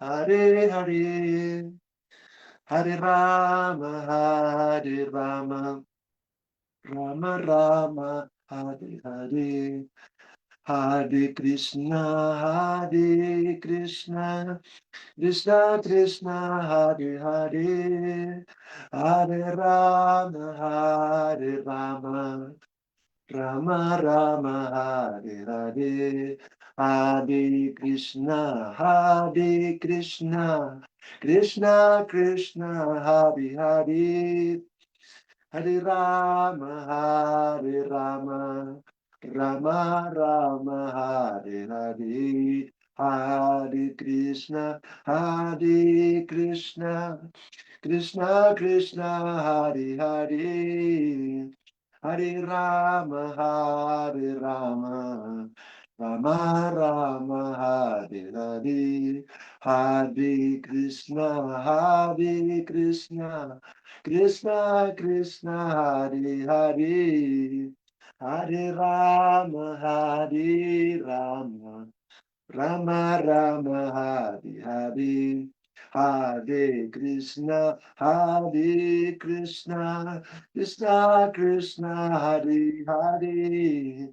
Hare Hare, Hare Rama, Hare Rama, Rama Rama, Hare Hare, Hare Krishna, Hare Krishna, Krishna Krishna, Hare Hare, Hare Rama, Hare Rama, Rama Rama, Hare Hare, Hare Krishna, Hare Krishna, Krishna Krishna, Hare Hare, Hare Rama, Hare Rama, Rama Rama, Hare Hare, Hare Krishna, Hare Krishna, Krishna Krishna, Hare Hare, Hare Rama, Hare Rama, Rama Rama, Hare Hare, Hare Krishna, Hare Krishna, Krishna Krishna, Hare Hare, Hare Rama, Hare Rama, Rama Rama, Hare Hare, Hare Krishna, Hare Krishna, Krishna Krishna, Hare Hare,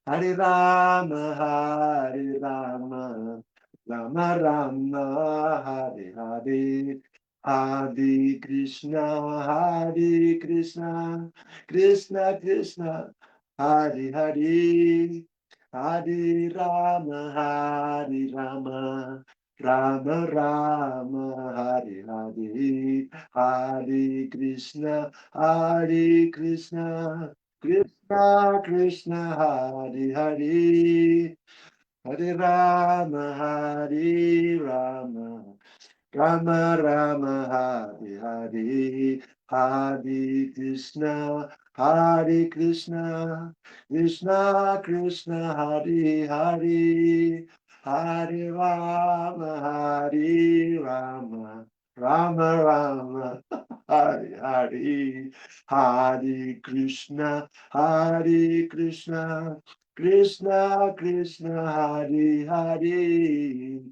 Hare Rama, Hare Rama, Rama Rama, Hare Hare, Hare Krishna, Hare Krishna, Krishna Krishna, Hare Hare, Hare Rama, Hare Rama, Rama Rama, Hare Hare, Hare Krishna, Hare Krishna, Krishna Krishna, Hare Hare, Hare Rama, Hare Rama, Rama Rama, Hare Hare, Hare Krishna, Hare Krishna, Krishna Krishna, Hare Hare, Hare Rama, Hare Rama, Rama Rama, Hare Hare, Hare Krishna, Hare Krishna, Krishna Krishna, Hare Hare,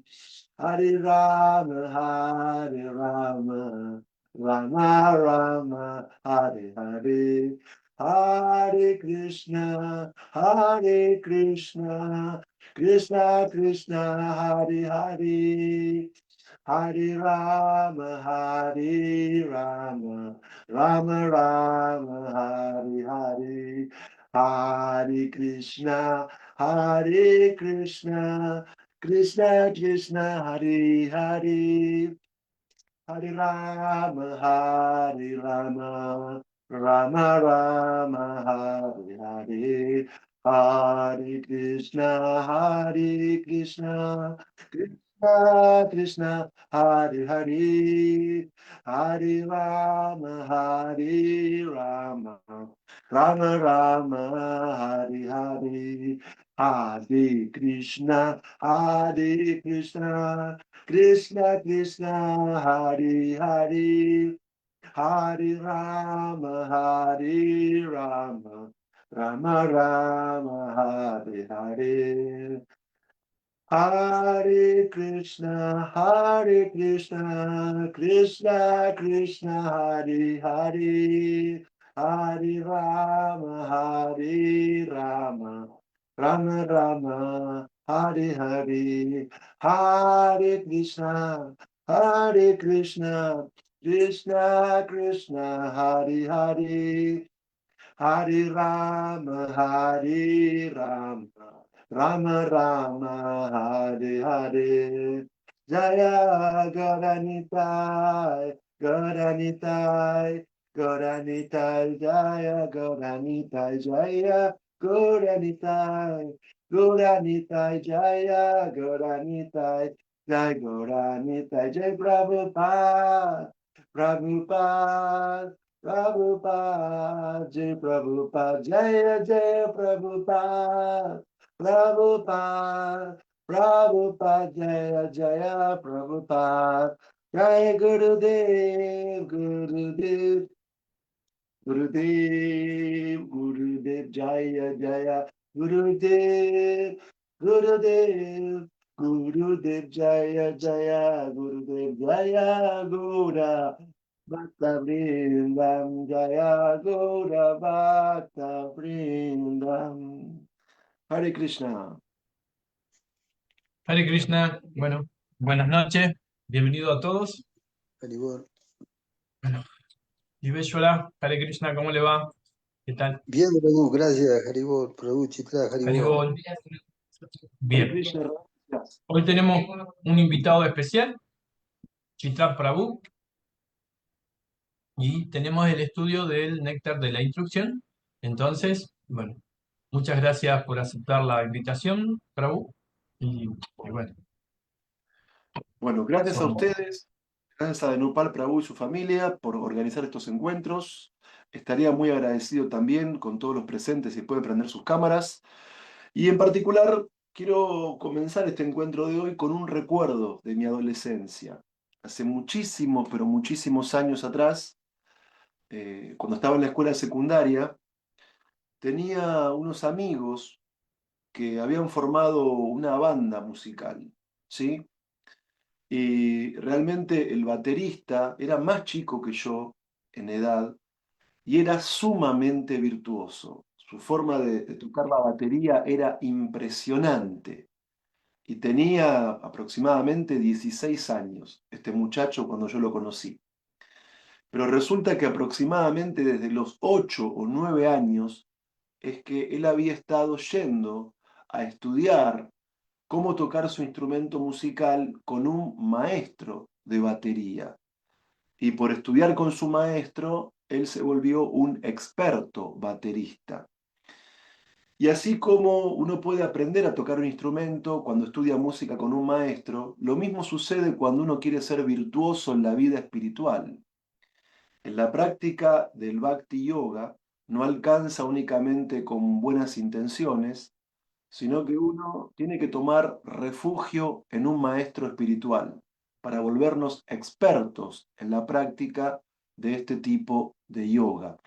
Hare Rama, Hare Rama, Rama Rama, Hare Hare, Hare Krishna, Hare Krishna, Krishna Krishna, Hare Hare, Hare Rama, Hare Rama, Rama Rama, Hare Hare, Hare Krishna, Hare Krishna, Krishna Krishna, Hare Hare, Hare Rama, Hare Rama, Rama Rama, Hare Hare, Hare Krishna, Hare Krishna, Krishna Krishna, Hare Hare, Hare Rama, Hare Rama, Rama Rama, Hare Hare, Hare Krishna, Hare Krishna, Krishna Krishna, Hare Hare, Hare Rama, Hare Rama, Rama Rama, Hare Hare, Hare Krishna, Hare Krishna, Krishna Krishna, Hare Hare, Hare Rama, Hare Rama, Rama Rama, Hare Hare, Hare Krishna, Hare Krishna, Krishna Krishna, Hare Hare, Hare Rama, Hare Rama, Rama Rama, Hare Hare. Jaya Gauranitai, Gauranitai, Gauranitai, Jaya Gauranitai, Jaya Gauranitai, Gauranitai, Jaya Gauranitai, Jai Gauranitai, Jai Prabhupada, Prabhupada. Prabhupada, Jai Prabhupada, Jaya Jaya Prabhupada, Prabhupada, Prabhupada, Jaya Jaya Prabhupada, Jaya Gurudev, Gurudev, Gurudev, Gurudev, Jaya Jaya, Gurudev, Gurudev, Gurudev Jaya Jaya, Gurudev Jaya Gura, Bhakta Vrindam Jaya Gura, Bhakta Vrindam. Hare Krishna. Hare Krishna, bueno, buenas noches, bienvenido a todos. Haribol. Bueno, y Veshwara, Hare Krishna, ¿cómo le va? ¿Qué tal? Bien, Prabhu, gracias, Haribol. Prabhu Chitra, Haribol. Haribol. Hare Bien, Krishna, gracias. hoy tenemos un invitado especial, Chitra Prabhu, y tenemos el estudio del Néctar de la Instrucción. Entonces, bueno, muchas gracias por aceptar la invitación, Prabhu. Y bueno, Bueno, gracias a somos. ustedes, gracias a Denupal Prabhu y su familia por organizar estos encuentros. Estaría muy agradecido también con todos los presentes si pueden prender sus cámaras. Y en particular, quiero comenzar este encuentro de hoy con un recuerdo de mi adolescencia. Hace muchísimos, pero muchísimos años atrás, cuando estaba en la escuela secundaria, tenía unos amigos que habían formado una banda musical, ¿sí? Y realmente el baterista era más chico que yo en edad y era sumamente virtuoso. Su forma de tocar la batería era impresionante. Y tenía aproximadamente 16 años, este muchacho, cuando yo lo conocí. Pero resulta que aproximadamente desde los 8 o 9 años es que él había estado yendo a estudiar cómo tocar su instrumento musical con un maestro de batería. Y por estudiar con su maestro, él se volvió un experto baterista. Y así como uno puede aprender a tocar un instrumento cuando estudia música con un maestro, lo mismo sucede cuando uno quiere ser virtuoso en la vida espiritual. En la práctica del Bhakti Yoga no alcanza únicamente con buenas intenciones, sino que uno tiene que tomar refugio en un maestro espiritual para volvernos expertos en la práctica de este tipo de yoga.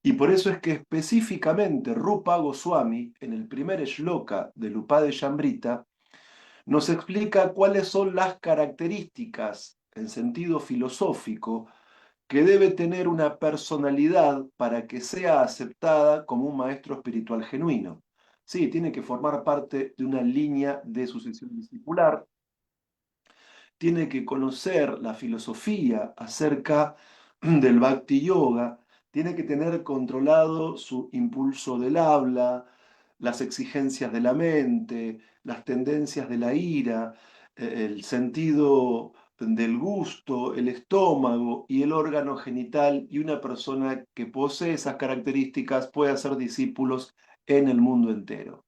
Y por eso es que específicamente Rupa Goswami, en el primer shloka del Upadeshambrita, nos explica cuáles son las características en sentido filosófico que debe tener una personalidad para que sea aceptada como un maestro espiritual genuino. Sí, tiene que formar parte de una línea de sucesión discipular, tiene que conocer la filosofía acerca del Bhakti Yoga, tiene que tener controlado su impulso del habla, las exigencias de la mente, las tendencias de la ira, el sentido del gusto, el estómago y el órgano genital, y una persona que posee esas características puede hacer discípulos en el mundo entero.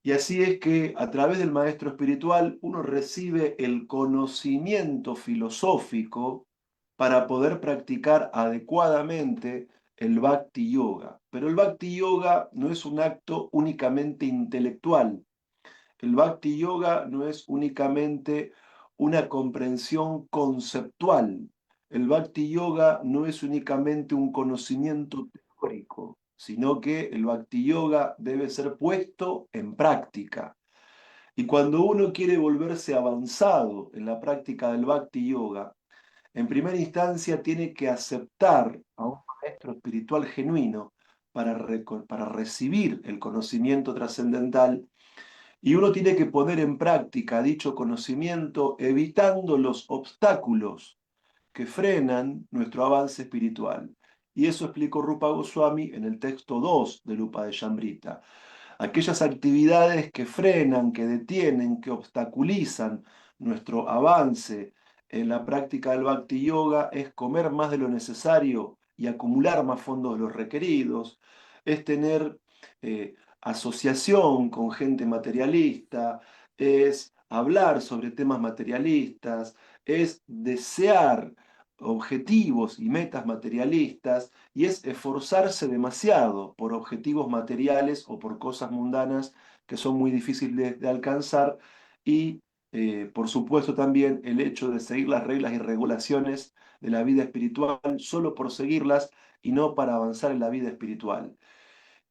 Y así es que a través del maestro espiritual uno recibe el conocimiento filosófico para poder practicar adecuadamente el Bhakti Yoga. Pero el Bhakti Yoga no es un acto únicamente intelectual. El Bhakti Yoga no es únicamente una comprensión conceptual. El Bhakti Yoga no es únicamente un conocimiento teórico, sino que el Bhakti Yoga debe ser puesto en práctica. Y cuando uno quiere volverse avanzado en la práctica del Bhakti Yoga, en primera instancia tiene que aceptar a un maestro espiritual genuino para recibir el conocimiento trascendental, y uno tiene que poner en práctica dicho conocimiento evitando los obstáculos que frenan nuestro avance espiritual. Y eso explicó Rupa Goswami en el texto 2 del Upadeshambrita. Aquellas actividades que frenan, que detienen, que obstaculizan nuestro avance en la práctica del Bhakti Yoga es comer más de lo necesario y acumular más fondos de los requeridos, es tener asociación con gente materialista, es hablar sobre temas materialistas, es desear objetivos y metas materialistas, y es esforzarse demasiado por objetivos materiales o por cosas mundanas que son muy difíciles de alcanzar, y por supuesto también el hecho de seguir las reglas y regulaciones de la vida espiritual solo por seguirlas y no para avanzar en la vida espiritual.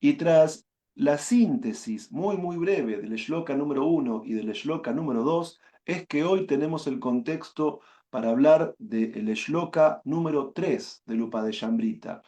Y tras la síntesis muy breve del shloka número 1 y del shloka número 2 es que hoy tenemos el contexto para hablar del shloka número 3 del Upadeshambrita,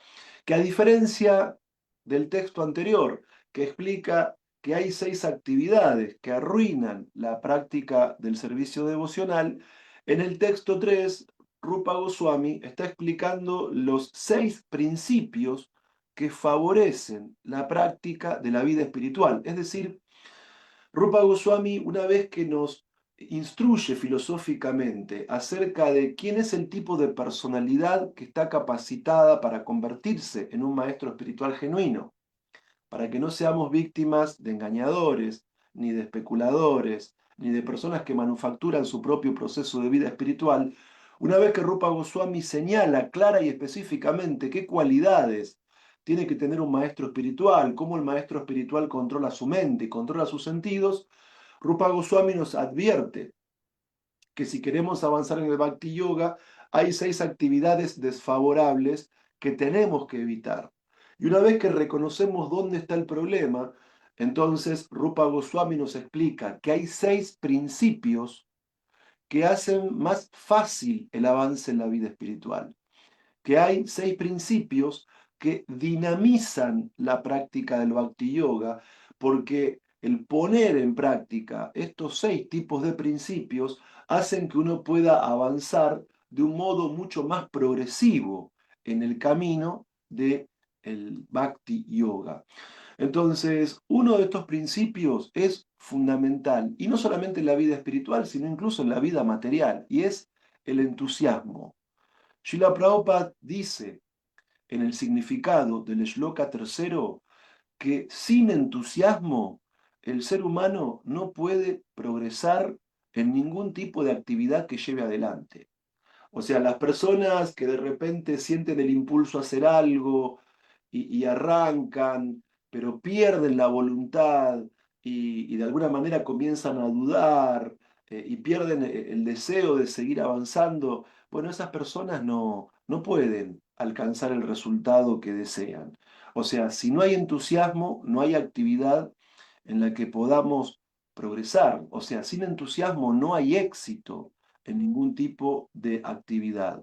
que a diferencia del texto anterior, que explica que hay 6 actividades que arruinan la práctica del servicio devocional, en el texto 3, Rupa Goswami está explicando los 6 principios que favorecen la práctica de la vida espiritual. Es decir, Rupa Goswami, una vez que nos instruye filosóficamente acerca de quién es el tipo de personalidad que está capacitada para convertirse en un maestro espiritual genuino, para que no seamos víctimas de engañadores, ni de especuladores, ni de personas que manufacturan su propio proceso de vida espiritual, una vez que Rupa Goswami señala clara y específicamente qué cualidades tiene que tener un maestro espiritual, cómo el maestro espiritual controla su mente y controla sus sentidos, Rupa Goswami nos advierte que si queremos avanzar en el Bhakti Yoga, hay 6 actividades desfavorables que tenemos que evitar. Y una vez que reconocemos dónde está el problema, entonces Rupa Goswami nos explica que hay 6 principios que hacen más fácil el avance en la vida espiritual, que hay 6 principios que dinamizan la práctica del Bhakti Yoga, porque el poner en práctica estos 6 tipos de principios hacen que uno pueda avanzar de un modo mucho más progresivo en el camino del Bhakti Yoga. Entonces, uno de estos principios es fundamental, y no solamente en la vida espiritual, sino incluso en la vida material, y es el entusiasmo. Srila Prabhupada dice en el significado del shloka tercero que sin entusiasmo el ser humano no puede progresar en ningún tipo de actividad que lleve adelante. O sea, las personas que de repente sienten el impulso a hacer algo y arrancan, pero pierden la voluntad y de alguna manera comienzan a dudar y pierden el deseo de seguir avanzando, bueno, esas personas no pueden alcanzar el resultado que desean. O sea, si no hay entusiasmo, no hay actividad en la que podamos progresar. O sea, sin entusiasmo no hay éxito en ningún tipo de actividad.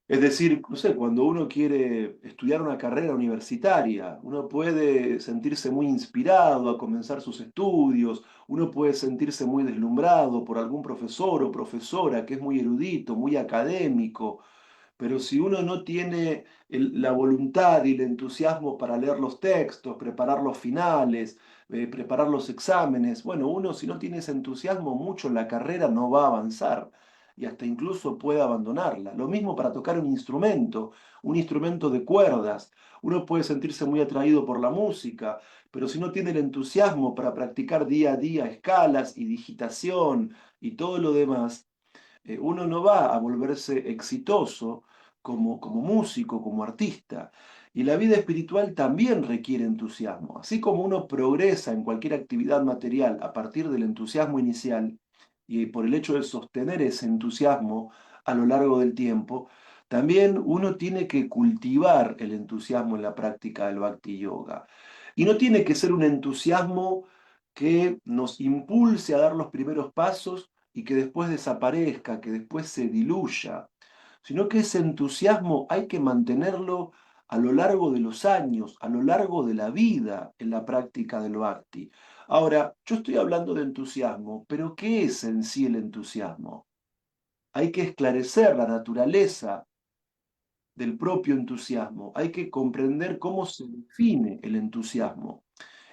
Es decir, no sé, cuando uno quiere estudiar una carrera universitaria, uno puede sentirse muy inspirado a comenzar sus estudios, uno puede sentirse muy deslumbrado por algún profesor o profesora que es muy erudito, muy académico, pero si uno no tiene la voluntad y el entusiasmo para leer los textos, preparar los finales, preparar los exámenes, bueno, uno si no tiene ese entusiasmo mucho en la carrera no va a avanzar y hasta incluso puede abandonarla. Lo mismo para tocar un instrumento de cuerdas. Uno puede sentirse muy atraído por la música, pero si no tiene el entusiasmo para practicar día a día escalas y digitación y todo lo demás, uno no va a volverse exitoso como músico, como artista. Y la vida espiritual también requiere entusiasmo. Así como uno progresa en cualquier actividad material a partir del entusiasmo inicial y por el hecho de sostener ese entusiasmo a lo largo del tiempo, también uno tiene que cultivar el entusiasmo en la práctica del Bhakti Yoga. Y no tiene que ser un entusiasmo que nos impulse a dar los primeros pasos y que después desaparezca, que después se diluya, sino que ese entusiasmo hay que mantenerlo a lo largo de los años, a lo largo de la vida en la práctica del bhakti. Ahora, yo estoy hablando de entusiasmo, pero ¿qué es en sí el entusiasmo? Hay que esclarecer la naturaleza del propio entusiasmo, hay que comprender cómo se define el entusiasmo.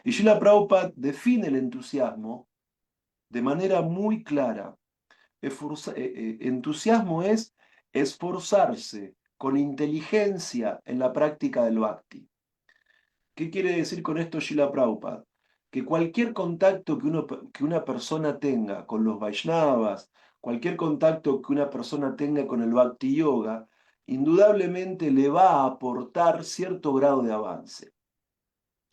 Y Srila Prabhupada define el entusiasmo de manera muy clara. Entusiasmo es esforzarse con inteligencia en la práctica del bhakti. ¿Qué quiere decir con esto Srila Prabhupada? Que cualquier contacto que una persona tenga con los Vaishnavas, cualquier contacto que una persona tenga con el Bhakti Yoga, indudablemente le va a aportar cierto grado de avance.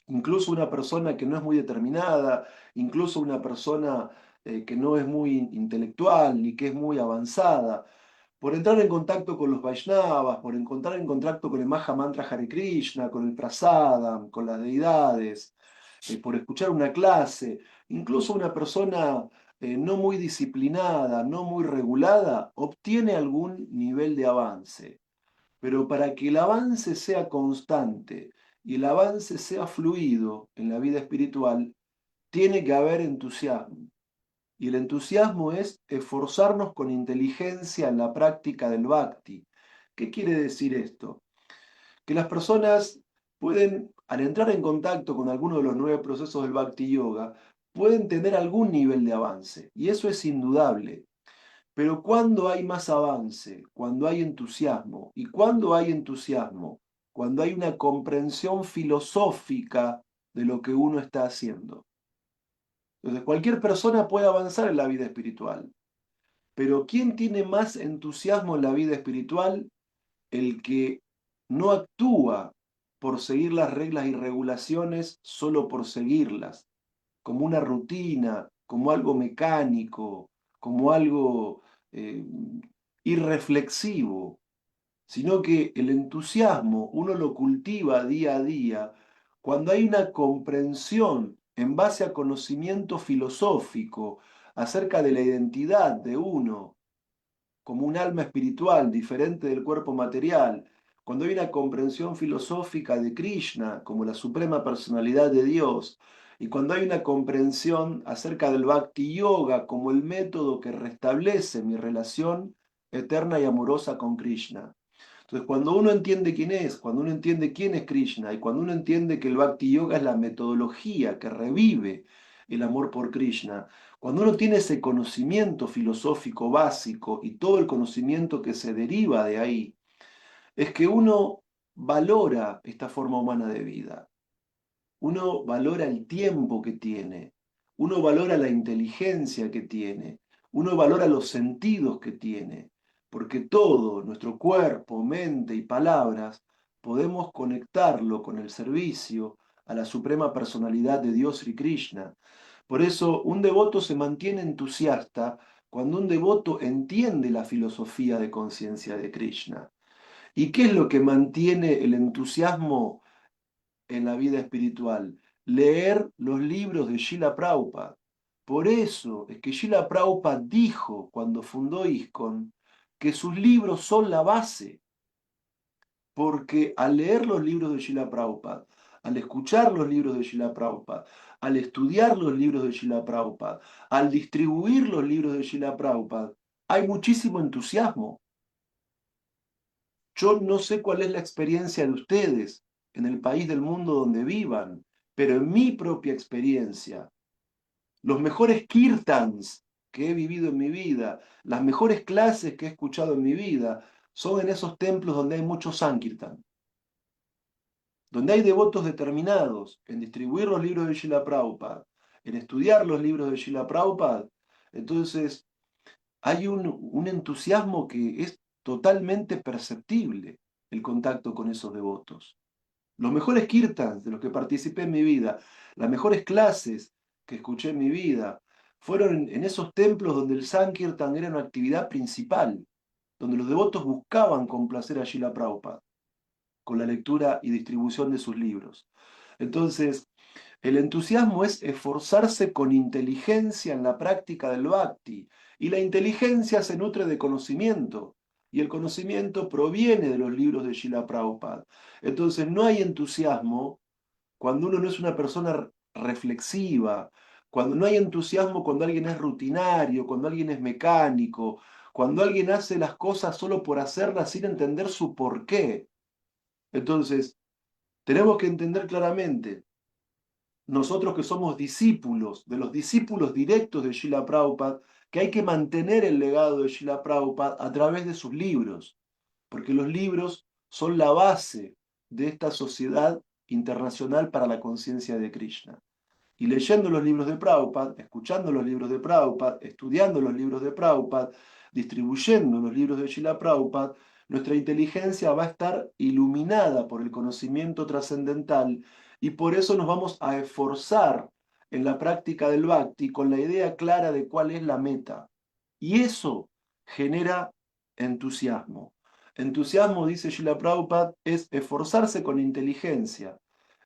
Incluso una persona que no es muy determinada, incluso una persona que no es muy intelectual ni que es muy avanzada, por entrar en contacto con los Vaishnavas, por entrar en contacto con el Maha Mantra Hare Krishna, con el Prasadam, con las deidades, por escuchar una clase, incluso una persona no muy disciplinada, no muy regulada, obtiene algún nivel de avance. Pero para que el avance sea constante y el avance sea fluido en la vida espiritual, tiene que haber entusiasmo. Y el entusiasmo es esforzarnos con inteligencia en la práctica del bhakti. ¿Qué quiere decir esto? Que las personas pueden, al entrar en contacto con alguno de los 9 procesos del bhakti yoga, pueden tener algún nivel de avance. Y eso es indudable. Pero cuando hay más avance, cuando hay entusiasmo, y cuando hay entusiasmo, cuando hay una comprensión filosófica de lo que uno está haciendo. Entonces, cualquier persona puede avanzar en la vida espiritual, pero ¿quién tiene más entusiasmo en la vida espiritual? El que no actúa por seguir las reglas y regulaciones solo por seguirlas, como una rutina, como algo mecánico, como algo eh, irreflexivo, sino que el entusiasmo uno lo cultiva día a día cuando hay una comprensión en base a conocimiento filosófico acerca de la identidad de uno como un alma espiritual diferente del cuerpo material, cuando hay una comprensión filosófica de Krishna como la suprema personalidad de Dios, y cuando hay una comprensión acerca del Bhakti Yoga como el método que restablece mi relación eterna y amorosa con Krishna. Entonces, cuando uno entiende quién es, cuando uno entiende quién es Krishna, y cuando uno entiende que el Bhakti Yoga es la metodología que revive el amor por Krishna, cuando uno tiene ese conocimiento filosófico básico y todo el conocimiento que se deriva de ahí, es que uno valora esta forma humana de vida. Uno valora el tiempo que tiene, uno valora la inteligencia que tiene, uno valora los sentidos que tiene, porque todo, nuestro cuerpo, mente y palabras, podemos conectarlo con el servicio a la suprema personalidad de Dios Sri Krishna. Por eso un devoto se mantiene entusiasta cuando un devoto entiende la filosofía de conciencia de Krishna. ¿Y qué es lo que mantiene el entusiasmo en la vida espiritual? Leer los libros de Srila Prabhupada. Por eso es que Srila Prabhupada dijo cuando fundó ISKCON que sus libros son la base, porque al leer los libros de Srila Prabhupada, al escuchar los libros de Srila Prabhupada, al estudiar los libros de Srila Prabhupada, al distribuir los libros de Srila Prabhupada, hay muchísimo entusiasmo. Yo no sé cuál es la experiencia de ustedes en el país del mundo donde vivan, pero en mi propia experiencia, los mejores kirtans que he vivido en mi vida, las mejores clases que he escuchado en mi vida, son en esos templos donde hay mucho sankirtan, donde hay devotos determinados en distribuir los libros de Srila Prabhupada, en estudiar los libros de Srila Prabhupada. Entonces, hay un entusiasmo que es totalmente perceptible el contacto con esos devotos. Los mejores kirtans de los que participé en mi vida, las mejores clases que escuché en mi vida, fueron en esos templos donde el Sankirtan era una actividad principal, donde los devotos buscaban complacer a Srila Prabhupada con la lectura y distribución de sus libros. Entonces, el entusiasmo es esforzarse con inteligencia en la práctica del bhakti, y la inteligencia se nutre de conocimiento, y el conocimiento proviene de los libros de Srila Prabhupada. Entonces no hay entusiasmo cuando uno no es una persona reflexiva, cuando no hay entusiasmo cuando alguien es rutinario, cuando alguien es mecánico, cuando alguien hace las cosas solo por hacerlas sin entender su porqué. Entonces, tenemos que entender claramente nosotros que somos discípulos, de los discípulos directos de Srila Prabhupada, que hay que mantener el legado de Srila Prabhupada a través de sus libros, porque los libros son la base de esta sociedad internacional para la conciencia de Krishna. Y leyendo los libros de Prabhupada, escuchando los libros de Prabhupada, estudiando los libros de Prabhupada, distribuyendo los libros de Srila Prabhupada, nuestra inteligencia va a estar iluminada por el conocimiento trascendental, y por eso nos vamos a esforzar en la práctica del bhakti con la idea clara de cuál es la meta. Y eso genera entusiasmo. Entusiasmo, dice Srila Prabhupada, es esforzarse con inteligencia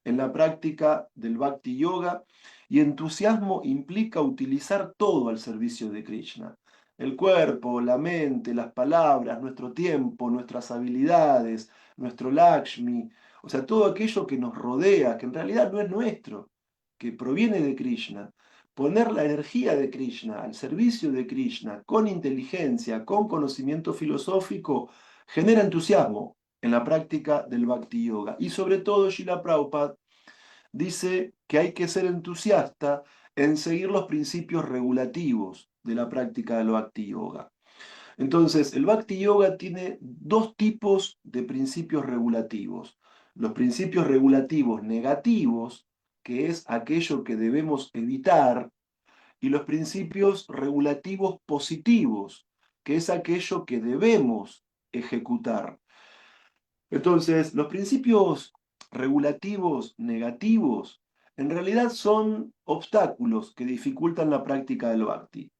en la práctica del Bhakti Yoga, y entusiasmo implica utilizar todo al servicio de Krishna. El cuerpo, la mente, las palabras, nuestro tiempo, nuestras habilidades, nuestro Lakshmi, o sea, todo aquello que nos rodea, que en realidad no es nuestro, que proviene de Krishna. Poner la energía de Krishna al servicio de Krishna, con inteligencia, con conocimiento filosófico, genera entusiasmo en la práctica del Bhakti Yoga. Y sobre todo, Srila Prabhupada dice que hay que ser entusiasta en seguir los principios regulativos de la práctica del Bhakti Yoga. Entonces, el Bhakti Yoga tiene dos tipos de principios regulativos. Los principios regulativos negativos, que es aquello que debemos evitar, y los principios regulativos positivos, que es aquello que debemos ejecutar. Entonces, los principios regulativos negativos en realidad son obstáculos que dificultan la práctica del bhakti.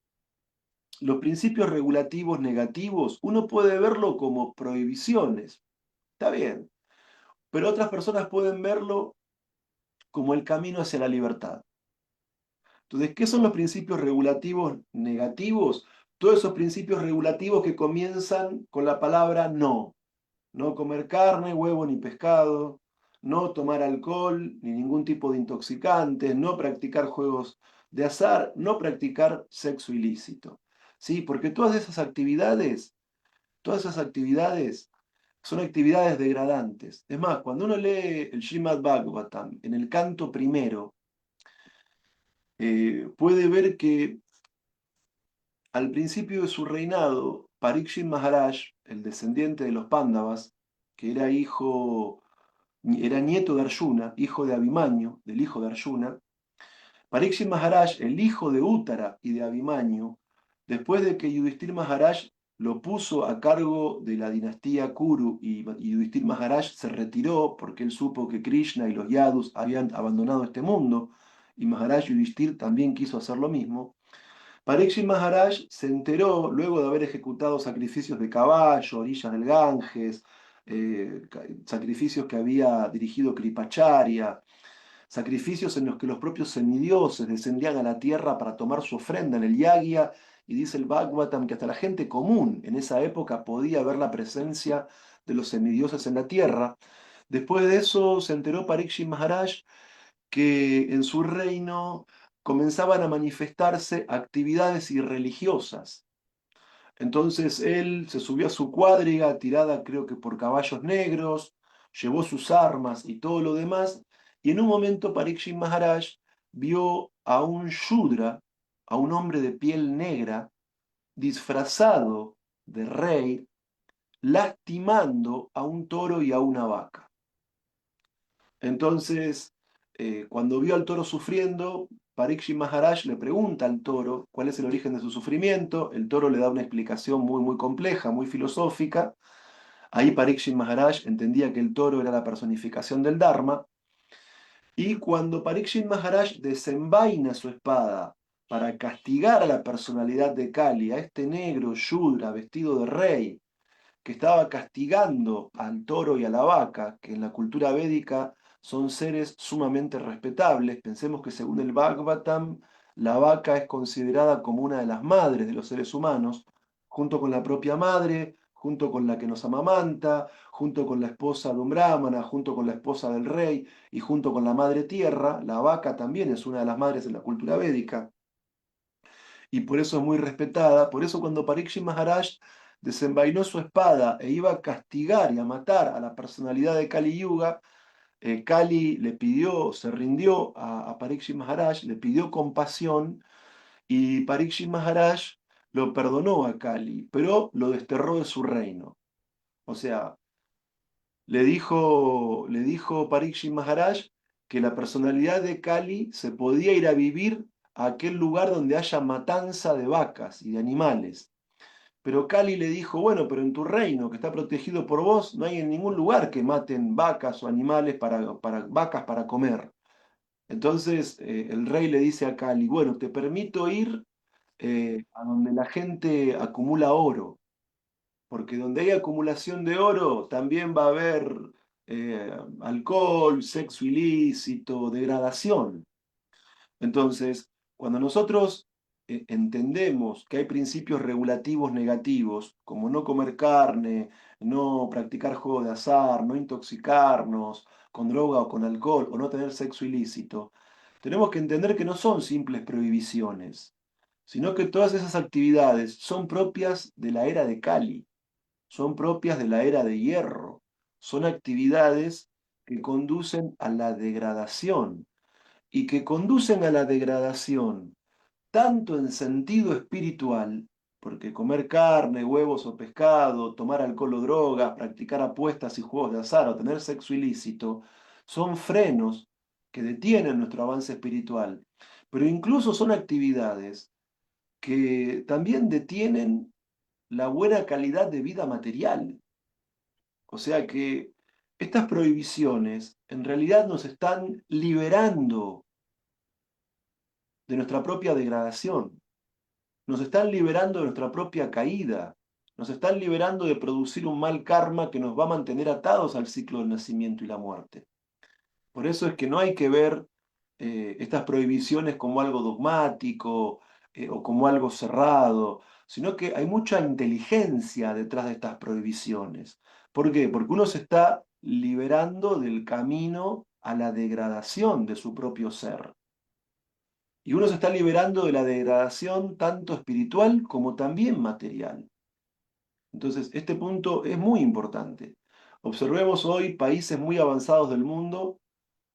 Los principios regulativos negativos uno puede verlo como prohibiciones, está bien, pero otras personas pueden verlo como el camino hacia la libertad. Entonces, ¿qué son los principios regulativos negativos? Todos esos principios regulativos que comienzan con la palabra no. No comer carne, huevo ni pescado, no tomar alcohol ni ningún tipo de intoxicante, no practicar juegos de azar, no practicar sexo ilícito. ¿Sí? Porque todas esas actividades son actividades degradantes. Es más, cuando uno lee el Srimad Bhagavatam en el canto primero, puede ver que al principio de su reinado, Parikshit Maharaj, el descendiente de los Pándavas, que era nieto de Arjuna, hijo de Abhimanyu, del hijo de Arjuna, Parikshit Maharaj, el hijo de Uttara y de Abhimanyu, después de que Yudhishthir Maharaj lo puso a cargo de la dinastía Kuru y Yudhishthir Maharaj se retiró porque él supo que Krishna y los Yadus habían abandonado este mundo y Maharaj Yudhishthir también quiso hacer lo mismo. Parikshit Maharaj se enteró, luego de haber ejecutado sacrificios de caballo, orillas del Ganges, sacrificios que había dirigido Kripacharya, sacrificios en los que los propios semidioses descendían a la tierra para tomar su ofrenda en el Yagya, y dice el Bhagavatam que hasta la gente común en esa época podía ver la presencia de los semidioses en la tierra. Después de eso se enteró Parikshit Maharaj que en su reino comenzaban a manifestarse actividades irreligiosas. Entonces él se subió a su cuadriga, tirada creo que por caballos negros, llevó sus armas y todo lo demás, y en un momento Parikshit Maharaj vio a un Shudra, a un hombre de piel negra, disfrazado de rey, lastimando a un toro y a una vaca. Entonces, cuando vio al toro sufriendo, Parikshit Maharaj le pregunta al toro cuál es el origen de su sufrimiento. El toro le da una explicación muy, muy compleja, muy filosófica. Ahí Parikshit Maharaj entendía que el toro era la personificación del Dharma. Y cuando Parikshit Maharaj desenvaina su espada para castigar a la personalidad de Kali, a este negro Shudra vestido de rey, que estaba castigando al toro y a la vaca, que en la cultura védica son seres sumamente respetables. Pensemos que según el Bhagavatam, la vaca es considerada como una de las madres de los seres humanos, junto con la propia madre, junto con la que nos amamanta, junto con la esposa de un brahmana, junto con la esposa del rey y junto con la madre tierra. La vaca también es una de las madres en la cultura védica y por eso es muy respetada. Por eso cuando Parikshit Maharaj desenvainó su espada e iba a castigar y a matar a la personalidad de Kali Yuga, Kali le pidió, se rindió a Parikshit Maharaj, le pidió compasión y Parikshit Maharaj lo perdonó a Kali, pero lo desterró de su reino. O sea, le dijo Parikshit Maharaj que la personalidad de Kali se podía ir a vivir a aquel lugar donde haya matanza de vacas y de animales. Pero Kali le dijo, bueno, pero en tu reino, que está protegido por vos, no hay en ningún lugar que maten vacas o animales para vacas para comer. Entonces el rey le dice a Kali, bueno, te permito ir a donde la gente acumula oro, porque donde hay acumulación de oro también va a haber alcohol, sexo ilícito, degradación. Entonces, cuando nosotros entendemos que hay principios regulativos negativos, como no comer carne, no practicar juegos de azar, no intoxicarnos con droga o con alcohol, o no tener sexo ilícito, tenemos que entender que no son simples prohibiciones, sino que todas esas actividades son propias de la era de Kali, son propias de la era de hierro, son actividades que conducen a la degradación y que conducen a la degradación tanto en sentido espiritual, porque comer carne, huevos o pescado, tomar alcohol o drogas, practicar apuestas y juegos de azar o tener sexo ilícito, son frenos que detienen nuestro avance espiritual, pero incluso son actividades que también detienen la buena calidad de vida material. O sea que estas prohibiciones en realidad nos están liberando de nuestra propia degradación, nos están liberando de nuestra propia caída, nos están liberando de producir un mal karma que nos va a mantener atados al ciclo del nacimiento y la muerte. Por eso es que no hay que ver estas prohibiciones como algo dogmático o como algo cerrado, sino que hay mucha inteligencia detrás de estas prohibiciones. ¿Por qué? Porque uno se está liberando del camino a la degradación de su propio ser. Y uno se está liberando de la degradación tanto espiritual como también material. Entonces, este punto es muy importante. Observemos hoy países muy avanzados del mundo,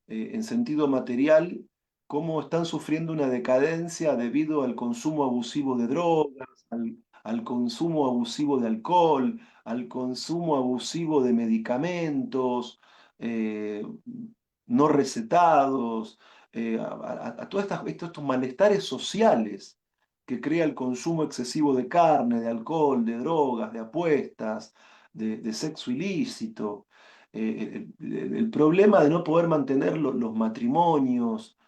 en sentido material, cómo están sufriendo una decadencia debido al consumo abusivo de drogas, al consumo abusivo de alcohol, al consumo abusivo de medicamentos no recetados, a todos estos malestares sociales que crea el consumo excesivo de carne, de alcohol, de drogas, de apuestas, de sexo ilícito. El problema de no poder mantener los matrimonios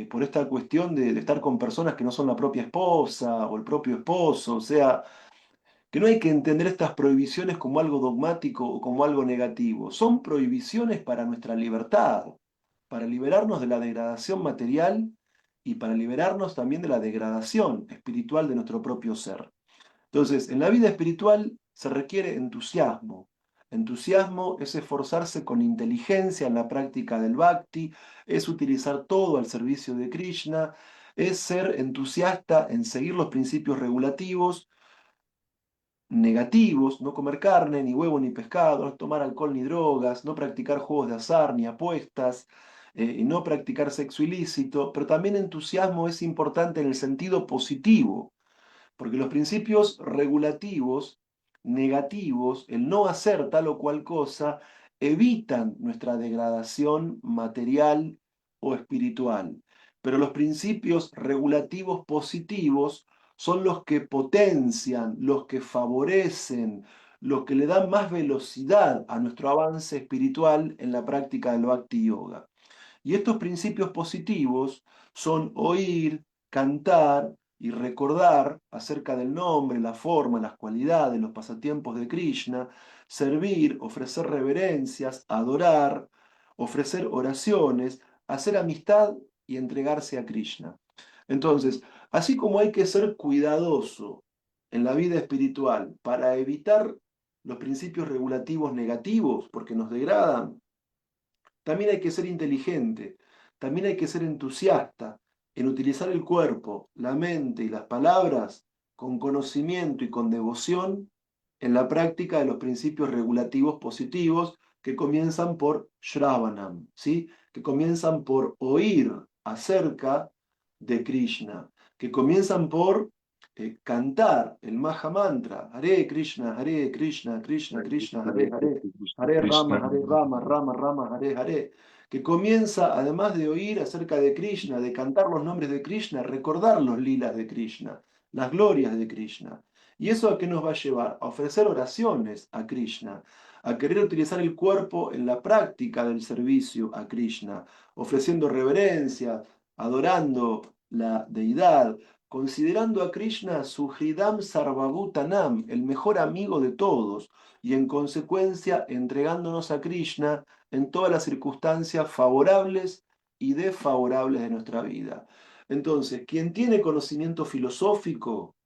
por esta cuestión de estar con personas que no son la propia esposa o el propio esposo, o sea, que no hay que entender estas prohibiciones como algo dogmático o como algo negativo, son prohibiciones para nuestra libertad, para liberarnos de la degradación material y para liberarnos también de la degradación espiritual de nuestro propio ser. Entonces, en la vida espiritual se requiere entusiasmo. Entusiasmo es esforzarse con inteligencia en la práctica del bhakti, es utilizar todo al servicio de Krishna, es ser entusiasta en seguir los principios regulativos negativos, no comer carne, ni huevo, ni pescado, no tomar alcohol ni drogas, no practicar juegos de azar ni apuestas, y no practicar sexo ilícito, pero también entusiasmo es importante en el sentido positivo porque los principios regulativos, negativos, el no hacer tal o cual cosa, evitan nuestra degradación material o espiritual. Pero los principios regulativos positivos son los que potencian, los que favorecen, los que le dan más velocidad a nuestro avance espiritual en la práctica del Bhakti Yoga. Y estos principios positivos son oír, cantar y recordar acerca del nombre, la forma, las cualidades, los pasatiempos de Krishna, servir, ofrecer reverencias, adorar, ofrecer oraciones, hacer amistad y entregarse a Krishna. Entonces, así como hay que ser cuidadoso en la vida espiritual para evitar los principios regulativos negativos porque nos degradan, también hay que ser inteligente, también hay que ser entusiasta en utilizar el cuerpo, la mente y las palabras con conocimiento y con devoción en la práctica de los principios regulativos positivos que comienzan por Shravanam, ¿sí? Que comienzan por oír acerca de Krishna, que comienzan por cantar el Maha Mantra, Hare Krishna, Krishna, Krishna, Hare, Hare Rama, Rama, Rama, Hare Hare, que comienza, además de oír acerca de Krishna, de cantar los nombres de Krishna, recordar los lilas de Krishna, las glorias de Krishna. ¿Y eso a qué nos va a llevar? A ofrecer oraciones a Krishna, a querer utilizar el cuerpo en la práctica del servicio a Krishna, ofreciendo reverencia, adorando la deidad, considerando a Krishna su Hridam Sarvabhutanam, el mejor amigo de todos, y en consecuencia entregándonos a Krishna en todas las circunstancias favorables y desfavorables de nuestra vida. Entonces, quien tiene conocimiento filosófico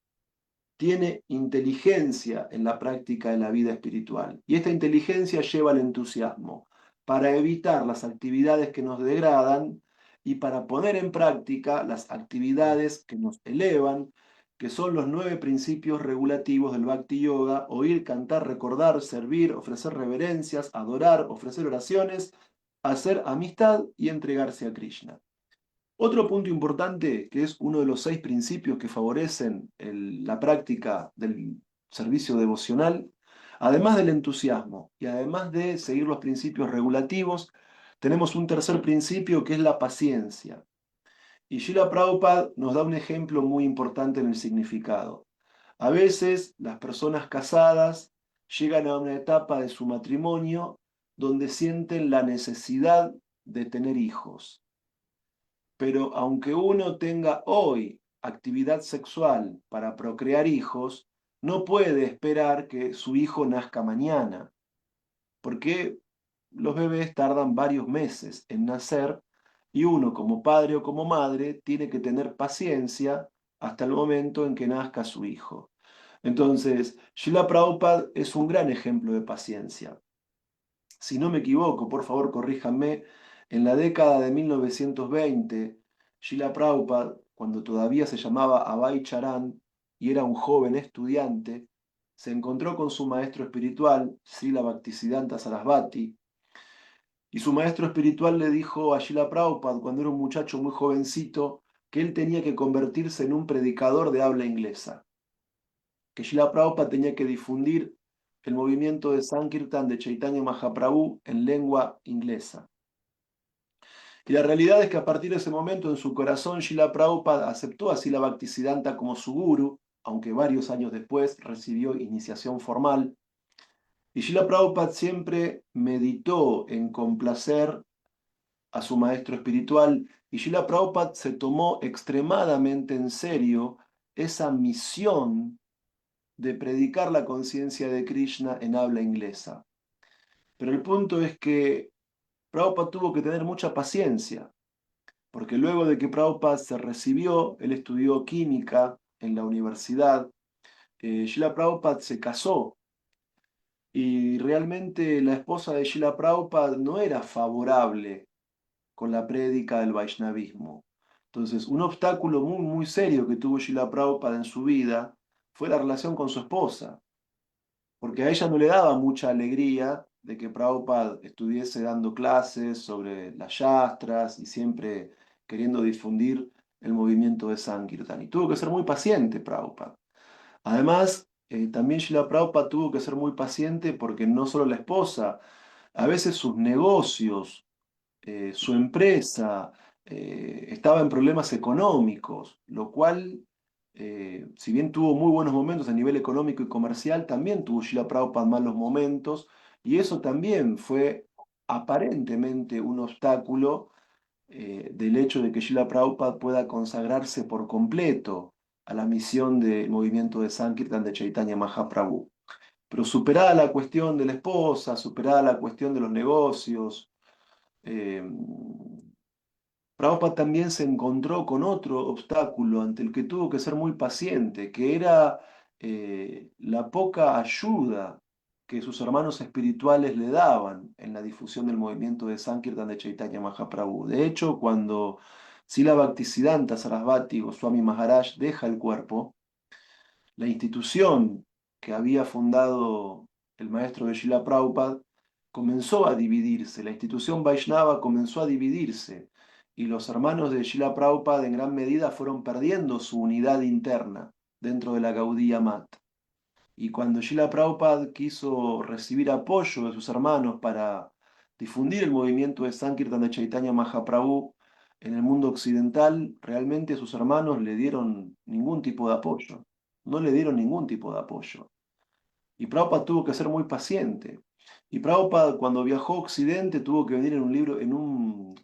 tiene inteligencia en la práctica de la vida espiritual. Y esta inteligencia lleva al entusiasmo para evitar las actividades que nos degradan y para poner en práctica las actividades que nos elevan, que son los 9 principios regulativos del Bhakti Yoga: oír, cantar, recordar, servir, ofrecer reverencias, adorar, ofrecer oraciones, hacer amistad y entregarse a Krishna. Otro punto importante, que es uno de los 6 principios que favorecen la práctica del servicio devocional, además del entusiasmo y además de seguir los principios regulativos, tenemos un tercer principio que es la paciencia. Y Srila Prabhupada nos da un ejemplo muy importante en el significado. A veces las personas casadas llegan a una etapa de su matrimonio donde sienten la necesidad de tener hijos. Pero aunque uno tenga hoy actividad sexual para procrear hijos, no puede esperar que su hijo nazca mañana, porque los bebés tardan varios meses en nacer y uno como padre o como madre tiene que tener paciencia hasta el momento en que nazca su hijo. Entonces, Srila Prabhupada es un gran ejemplo de paciencia. Si no me equivoco, por favor corríjanme, en la década de 1920, Srila Prabhupada, cuando todavía se llamaba Abhay Charan y era un joven estudiante, se encontró con su maestro espiritual, Srila Bhaktisiddhanta Sarasvati, y su maestro espiritual le dijo a Srila Prabhupada, cuando era un muchacho muy jovencito, que él tenía que convertirse en un predicador de habla inglesa, que Srila Prabhupada tenía que difundir el movimiento de Sankirtan de Chaitanya Mahaprabhu en lengua inglesa. Y la realidad es que a partir de ese momento en su corazón Srila Prabhupada aceptó a Srila Bhaktisiddhanta como su guru, aunque varios años después recibió iniciación formal. Y Srila Prabhupada siempre meditó en complacer a su maestro espiritual, y Srila Prabhupada se tomó extremadamente en serio esa misión de predicar la conciencia de Krishna en habla inglesa. Pero el punto es que Prabhupada tuvo que tener mucha paciencia, porque luego de que Prabhupada se recibió, él estudió química en la universidad, Srila Prabhupada se casó, y realmente la esposa de Srila Prabhupada no era favorable con la prédica del Vaishnavismo. Entonces, un obstáculo muy, muy serio que tuvo Srila Prabhupada en su vida fue la relación con su esposa, porque a ella no le daba mucha alegría de que Prabhupada estuviese dando clases sobre las yastras y siempre queriendo difundir el movimiento de Sankirtan. Y tuvo que ser muy paciente Prabhupada. Además, también Srila Prabhupada tuvo que ser muy paciente porque no solo la esposa, a veces sus negocios, su empresa estaba en problemas económicos, lo cual, si bien tuvo muy buenos momentos a nivel económico y comercial, también tuvo Srila Prabhupada malos momentos, y eso también fue aparentemente un obstáculo del hecho de que Srila Prabhupada pueda consagrarse por completo a la misión del movimiento de Sankirtan de Chaitanya Mahaprabhu. Pero superada la cuestión de la esposa, superada la cuestión de los negocios, eh, Prabhupada también se encontró con otro obstáculo ante el que tuvo que ser muy paciente, que era la poca ayuda que sus hermanos espirituales le daban en la difusión del movimiento de Sankirtan de Chaitanya Mahaprabhu. De hecho, cuando Srila Bhaktisiddhanta Sarasvati Goswami Maharaj deja el cuerpo, la institución que había fundado el maestro de Srila Prabhupada comenzó a dividirse, la institución Vaishnava comenzó a dividirse y los hermanos de Srila Prabhupada en gran medida fueron perdiendo su unidad interna dentro de la Gaudiya Mat. Y cuando Srila Prabhupada quiso recibir apoyo de sus hermanos para difundir el movimiento de Sankirtan de Chaitanya Mahaprabhu en el mundo occidental, realmente sus hermanos le dieron ningún tipo de apoyo. No le dieron ningún tipo de apoyo. Y Prabhupada tuvo que ser muy paciente. Y Prabhupada, cuando viajó a Occidente, tuvo que venir en un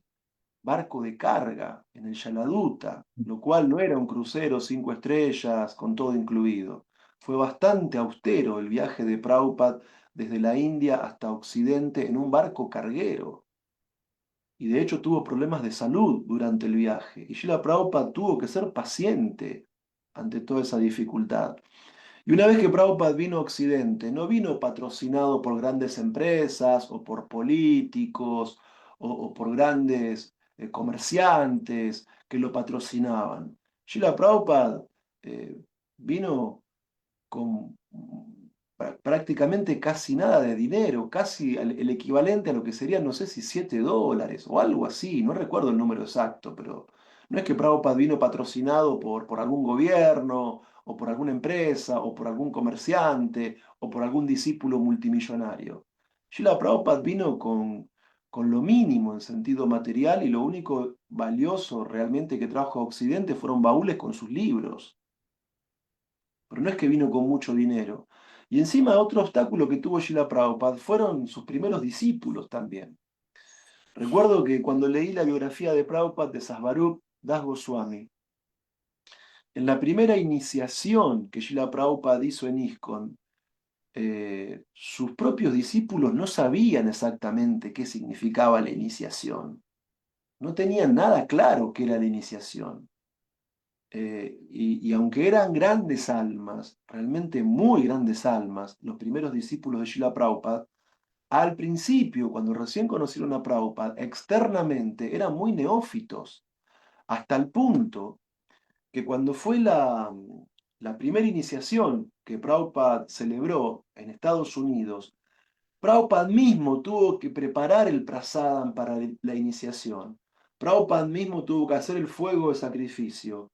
barco de carga, en el Yaladuta, lo cual no era un crucero 5 estrellas con todo incluido. Fue bastante austero el viaje de Prabhupada desde la India hasta Occidente en un barco carguero. Y de hecho tuvo problemas de salud durante el viaje. Y Srila Prabhupada tuvo que ser paciente ante toda esa dificultad. Y una vez que Prabhupada vino a Occidente, no vino patrocinado por grandes empresas o por políticos o por grandes comerciantes que lo patrocinaban. Srila Prabhupada eh, vino con prácticamente casi nada de dinero, casi el equivalente a lo que serían, no sé si $7 o algo así, no recuerdo el número exacto, pero no es que Prabhupada vino patrocinado por algún gobierno o por alguna empresa o por algún comerciante o por algún discípulo multimillonario. Srila Prabhupada vino con lo mínimo en sentido material y lo único valioso realmente que trajo a Occidente fueron baúles con sus libros, pero no es que vino con mucho dinero. Y encima otro obstáculo que tuvo Srila Prabhupada fueron sus primeros discípulos también. Recuerdo que cuando leí la biografía de Prabhupada de Sasvarup Das Goswami, en la primera iniciación que Srila Prabhupada hizo en ISKCON, sus propios discípulos no sabían exactamente qué significaba la iniciación. No tenían nada claro qué era la iniciación. Y aunque eran grandes almas, realmente muy grandes almas, los primeros discípulos de Srila Prabhupada, al principio, cuando recién conocieron a Prabhupada, externamente eran muy neófitos, hasta el punto que cuando fue la primera iniciación que Prabhupada celebró en Estados Unidos, Prabhupada mismo tuvo que preparar el prasadam para la iniciación. Prabhupada mismo tuvo que hacer el fuego de sacrificio.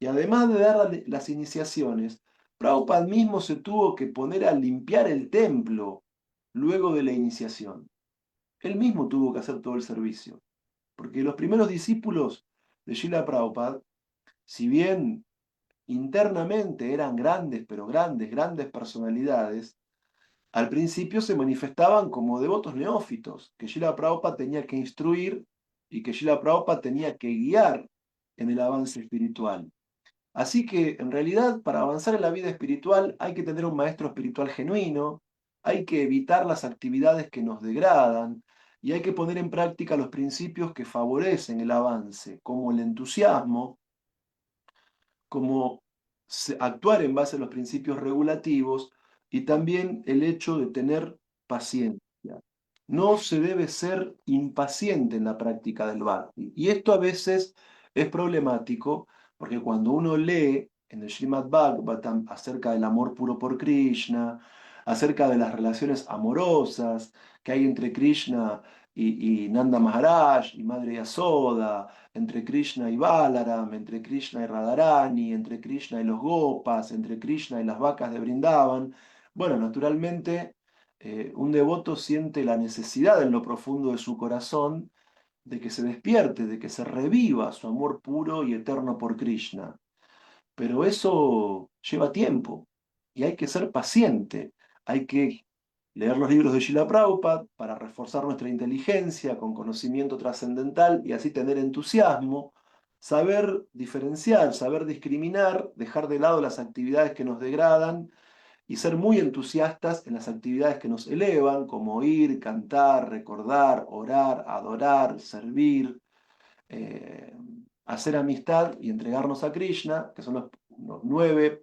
Y además de dar las iniciaciones, Prabhupada mismo se tuvo que poner a limpiar el templo luego de la iniciación. Él mismo tuvo que hacer todo el servicio. Porque los primeros discípulos de Srila Prabhupada, si bien internamente eran grandes, pero grandes personalidades, al principio se manifestaban como devotos neófitos, que Srila Prabhupada tenía que instruir y que Srila Prabhupada tenía que guiar en el avance espiritual. Así que, en realidad, para avanzar en la vida espiritual hay que tener un maestro espiritual genuino, hay que evitar las actividades que nos degradan y hay que poner en práctica los principios que favorecen el avance, como el entusiasmo, como actuar en base a los principios regulativos y también el hecho de tener paciencia. No se debe ser impaciente en la práctica del bhakti. Y esto a veces es problemático porque cuando uno lee en el Srimad Bhagavatam acerca del amor puro por Krishna, acerca de las relaciones amorosas que hay entre Krishna y Nanda Maharaj y Madre Yasoda, entre Krishna y Balaram, entre Krishna y Radharani, entre Krishna y los Gopas, entre Krishna y las vacas de Brindavan. Bueno, naturalmente, un devoto siente la necesidad en lo profundo de su corazón de que se despierte, de que se reviva su amor puro y eterno por Krishna. Pero eso lleva tiempo y hay que ser paciente. Hay que leer los libros de Srila Prabhupada para reforzar nuestra inteligencia con conocimiento trascendental y así tener entusiasmo, saber diferenciar, saber discriminar, dejar de lado las actividades que nos degradan y ser muy entusiastas en las actividades que nos elevan, como oír, cantar, recordar, orar, adorar, servir, eh, hacer amistad y entregarnos a Krishna, que son los 9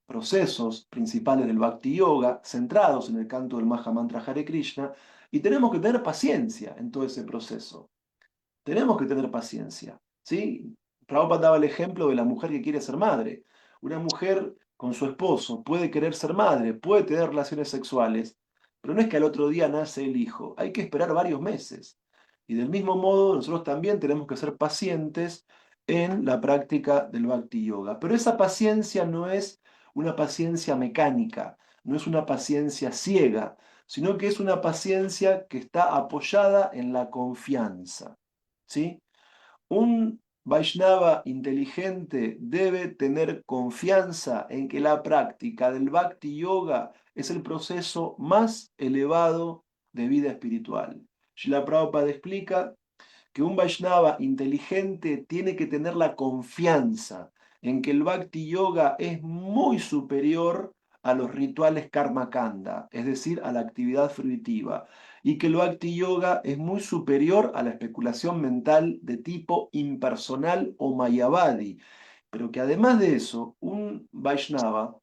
procesos principales del Bhakti Yoga, centrados en el canto del Maha Mantra Hare Krishna, y tenemos que tener paciencia en todo ese proceso. Tenemos que tener paciencia, ¿sí? Prabhupada daba el ejemplo de la mujer que quiere ser madre. Una mujer con su esposo puede querer ser madre, puede tener relaciones sexuales, pero no es que al otro día nace el hijo, hay que esperar varios meses. Y del mismo modo, nosotros también tenemos que ser pacientes en la práctica del Bhakti Yoga. Pero esa paciencia no es una paciencia mecánica, no es una paciencia ciega, sino que es una paciencia que está apoyada en la confianza. ¿Sí? Un Vaishnava inteligente debe tener confianza en que la práctica del Bhakti Yoga es el proceso más elevado de vida espiritual. Srila Prabhupada explica que un Vaishnava inteligente tiene que tener la confianza en que el Bhakti Yoga es muy superior a los rituales karma kanda, es decir, a la actividad fruitiva, y que el Bhakti Yoga es muy superior a la especulación mental de tipo impersonal o mayavadi, pero que además de eso, un Vaishnava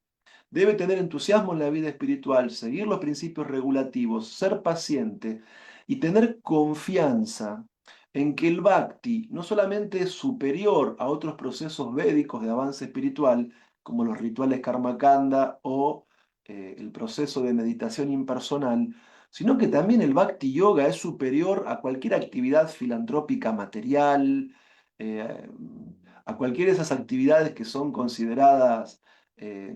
debe tener entusiasmo en la vida espiritual, seguir los principios regulativos, ser paciente y tener confianza en que el bhakti no solamente es superior a otros procesos védicos de avance espiritual, como los rituales karmakanda o el proceso de meditación impersonal, sino que también el bhakti yoga es superior a cualquier actividad filantrópica material, eh, a cualquiera de esas actividades que son consideradas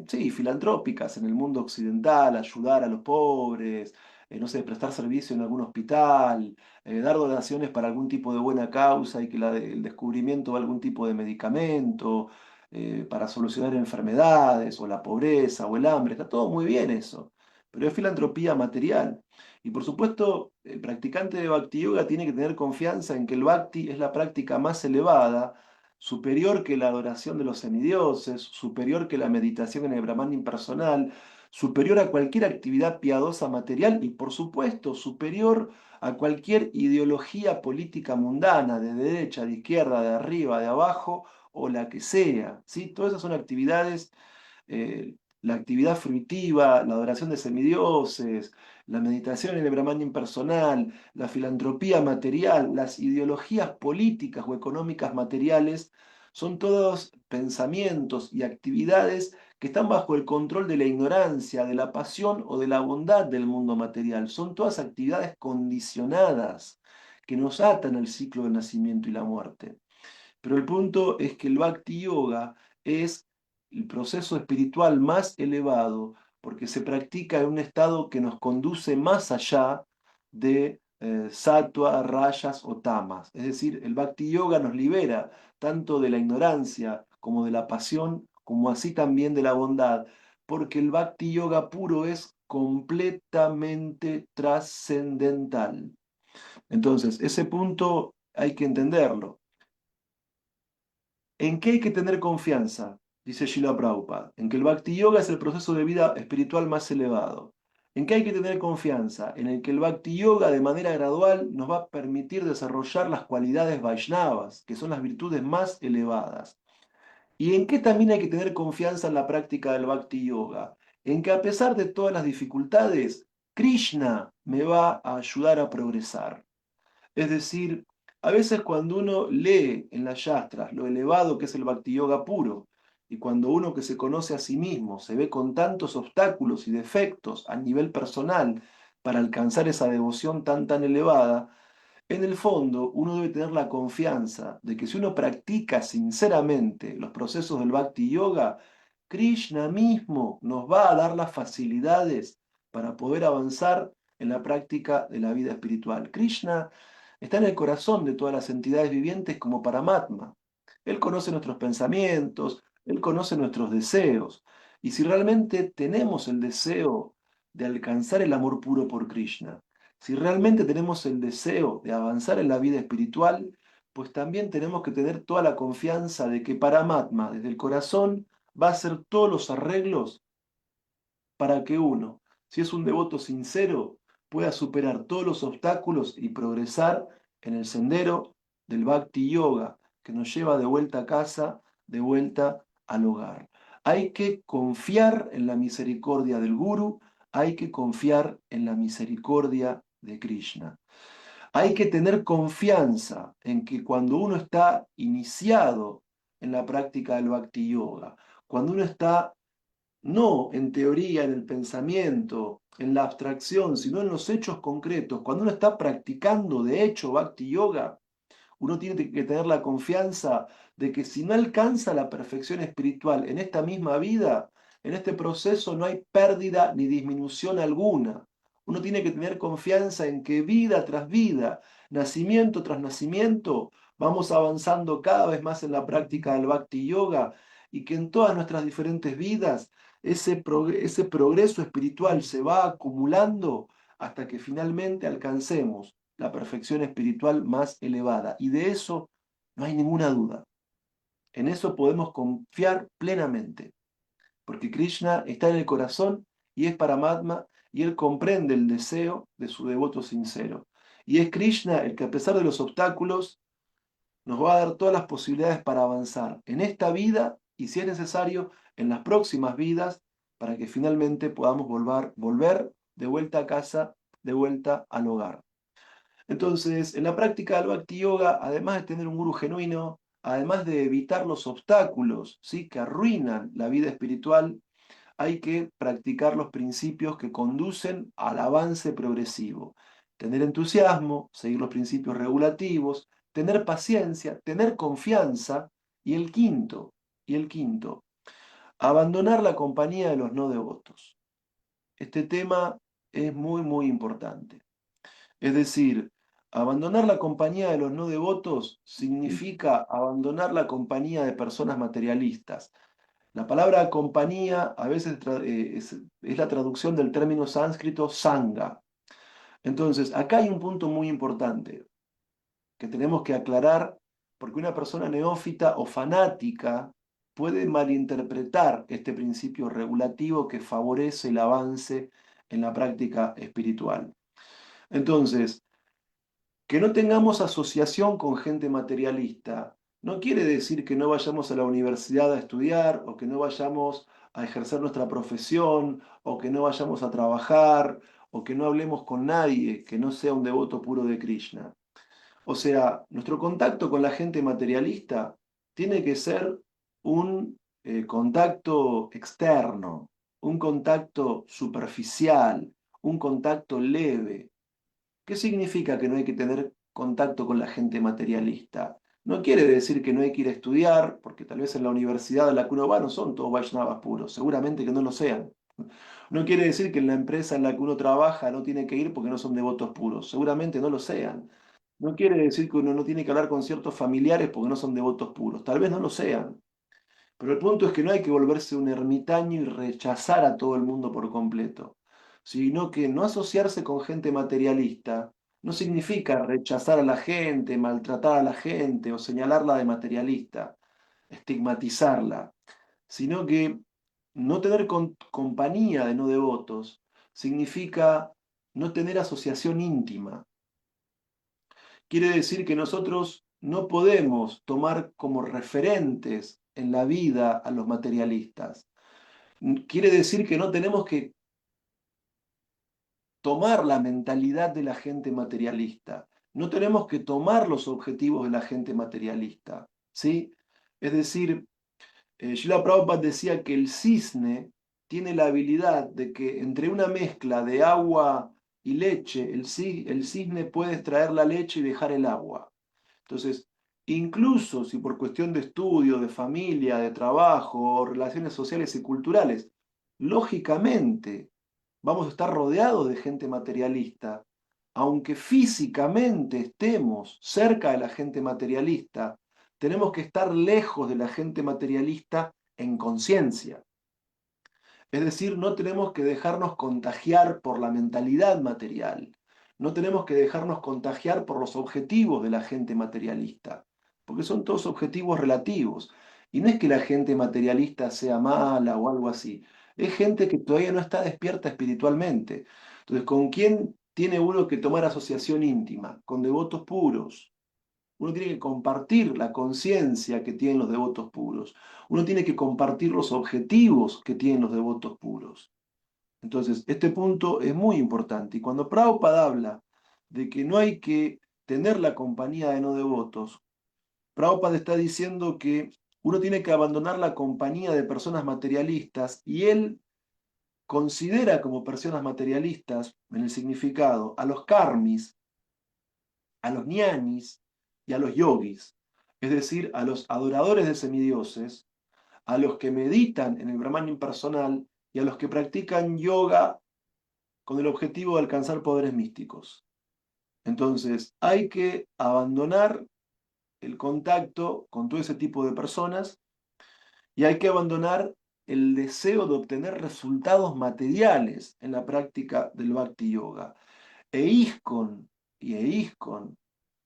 sí, filantrópicas en el mundo occidental, ayudar a los pobres, no sé, prestar servicio en algún hospital, dar donaciones para algún tipo de buena causa y que el descubrimiento de algún tipo de medicamento para solucionar enfermedades o la pobreza o el hambre, está todo muy bien eso, pero es filantropía material. Y por supuesto, el practicante de Bhakti Yoga tiene que tener confianza en que el Bhakti es la práctica más elevada, superior que la adoración de los semidioses, superior que la meditación en el Brahman impersonal, superior a cualquier actividad piadosa material y, por supuesto, superior a cualquier ideología política mundana, de derecha, de izquierda, de arriba, de abajo o la que sea. ¿Sí? Todas esas son actividades la actividad fruitiva, la adoración de semidioses, la meditación en el Brahman impersonal, la filantropía material, las ideologías políticas o económicas materiales, son todos pensamientos y actividades que están bajo el control de la ignorancia, de la pasión o de la bondad del mundo material. Son todas actividades condicionadas que nos atan al ciclo del nacimiento y la muerte. Pero el punto es que el Bhakti Yoga es el proceso espiritual más elevado porque se practica en un estado que nos conduce más allá de sattva, rayas o tamas. Es decir, el Bhakti Yoga nos libera tanto de la ignorancia como de la pasión, como así también de la bondad, porque el Bhakti Yoga puro es completamente trascendental. Entonces, ese punto hay que entenderlo. ¿En qué hay que tener confianza? Dice Srila Prabhupada. En que el Bhakti Yoga es el proceso de vida espiritual más elevado. ¿En qué hay que tener confianza? En el que el Bhakti Yoga de manera gradual nos va a permitir desarrollar las cualidades Vaishnavas, que son las virtudes más elevadas. ¿Y en qué también hay que tener confianza en la práctica del Bhakti Yoga? En que a pesar de todas las dificultades, Krishna me va a ayudar a progresar. Es decir, a veces cuando uno lee en las yastras lo elevado que es el Bhakti Yoga puro, y cuando uno que se conoce a sí mismo se ve con tantos obstáculos y defectos a nivel personal para alcanzar esa devoción tan elevada, en el fondo uno debe tener la confianza de que si uno practica sinceramente los procesos del Bhakti Yoga, Krishna mismo nos va a dar las facilidades para poder avanzar en la práctica de la vida espiritual. Krishna está en el corazón de todas las entidades vivientes como Paramatma. Él conoce nuestros pensamientos, Él conoce nuestros deseos. Y si realmente tenemos el deseo de alcanzar el amor puro por Krishna, si realmente tenemos el deseo de avanzar en la vida espiritual, pues también tenemos que tener toda la confianza de que Paramatma, desde el corazón, va a hacer todos los arreglos para que uno, si es un devoto sincero, pueda superar todos los obstáculos y progresar en el sendero del Bhakti Yoga, que nos lleva de vuelta a casa, de vuelta al hogar. Hay que confiar en la misericordia del Guru, hay que confiar en la misericordia de Krishna. Hay que tener confianza en que cuando uno está iniciado en la práctica del Bhakti Yoga, cuando uno está no en teoría, en el pensamiento, en la abstracción, sino en los hechos concretos. Cuando uno está practicando de hecho Bhakti Yoga, uno tiene que tener la confianza de que si no alcanza la perfección espiritual en esta misma vida, en este proceso no hay pérdida ni disminución alguna. Uno tiene que tener confianza en que vida tras vida, nacimiento tras nacimiento, vamos avanzando cada vez más en la práctica del Bhakti Yoga y que en todas nuestras diferentes vidas ese progreso espiritual se va acumulando hasta que finalmente alcancemos la perfección espiritual más elevada. Y de eso no hay ninguna duda. En eso podemos confiar plenamente. porque Krishna está en el corazón y es Paramatma, y él comprende el deseo de su devoto sincero. Y es Krishna el que, a pesar de los obstáculos, nos va a dar todas las posibilidades para avanzar en esta vida y, si es necesario, en las próximas vidas, para que finalmente podamos volver de vuelta a casa, de vuelta al hogar. Entonces, en la práctica del Bhakti Yoga, además de tener un gurú genuino, además de evitar los obstáculos, ¿sí?, que arruinan la vida espiritual, hay que practicar los principios que conducen al avance progresivo. Tener entusiasmo, seguir los principios regulativos, tener paciencia, tener confianza. Y el quinto, abandonar la compañía de los no devotos. Este tema es muy, muy importante. Es decir, abandonar la compañía de los no devotos significa abandonar la compañía de personas materialistas. La palabra compañía a veces es la traducción del término sánscrito sangha. Entonces, acá hay un punto muy importante que tenemos que aclarar, porque una persona neófita o fanática puede malinterpretar este principio regulativo que favorece el avance en la práctica espiritual. Entonces, que no tengamos asociación con gente materialista no quiere decir que no vayamos a la universidad a estudiar, o que no vayamos a ejercer nuestra profesión, o que no vayamos a trabajar, o que no hablemos con nadie que no sea un devoto puro de Krishna. O sea, nuestro contacto con la gente materialista tiene que ser un contacto externo, un contacto superficial, un contacto leve. ¿Qué significa que no hay que tener contacto con la gente materialista? No quiere decir que no hay que ir a estudiar, porque tal vez en la universidad a la que uno va no son todos Vaishnavas puros, seguramente que no lo sean. No quiere decir que en la empresa en la que uno trabaja no tiene que ir porque no son devotos puros, seguramente no lo sean. No quiere decir que uno no tiene que hablar con ciertos familiares porque no son devotos puros, tal vez no lo sean. Pero el punto es que no hay que volverse un ermitaño y rechazar a todo el mundo por completo, sino que no asociarse con gente materialista no significa rechazar a la gente, maltratar a la gente o señalarla de materialista, estigmatizarla, sino que no tener compañía de no devotos significa no tener asociación íntima. Quiere decir que nosotros no podemos tomar como referentes en la vida a los materialistas. Quiere decir que no tenemos que tomar la mentalidad de la gente materialista. No tenemos que tomar los objetivos de la gente materialista. ¿Sí? Es decir, Srila Prabhupada decía que el cisne tiene la habilidad de que entre una mezcla de agua y leche, el cisne puede extraer la leche y dejar el agua. Entonces, incluso si por cuestión de estudio, de familia, de trabajo, relaciones sociales y culturales, lógicamente vamos a estar rodeados de gente materialista, aunque físicamente estemos cerca de la gente materialista, tenemos que estar lejos de la gente materialista en conciencia. Es decir, no tenemos que dejarnos contagiar por la mentalidad material. No tenemos que dejarnos contagiar por los objetivos de la gente materialista, porque son todos objetivos relativos. Y no es que la gente materialista sea mala o algo así. Es gente que todavía no está despierta espiritualmente. Entonces, ¿con quién tiene uno que tomar asociación íntima? Con devotos puros. Uno tiene que compartir la conciencia que tienen los devotos puros. Uno tiene que compartir los objetivos que tienen los devotos puros. Entonces, este punto es muy importante. Y cuando Prabhupada habla de que no hay que tener la compañía de no devotos, Prabhupada está diciendo que uno tiene que abandonar la compañía de personas materialistas, y él considera como personas materialistas, en el significado, a los karmis, a los ñanis y a los yogis, es decir, a los adoradores de semidioses, a los que meditan en el Brahman impersonal y a los que practican yoga con el objetivo de alcanzar poderes místicos. Entonces, hay que abandonar el contacto con todo ese tipo de personas, y hay que abandonar el deseo de obtener resultados materiales en la práctica del Bhakti Yoga. E ISKCON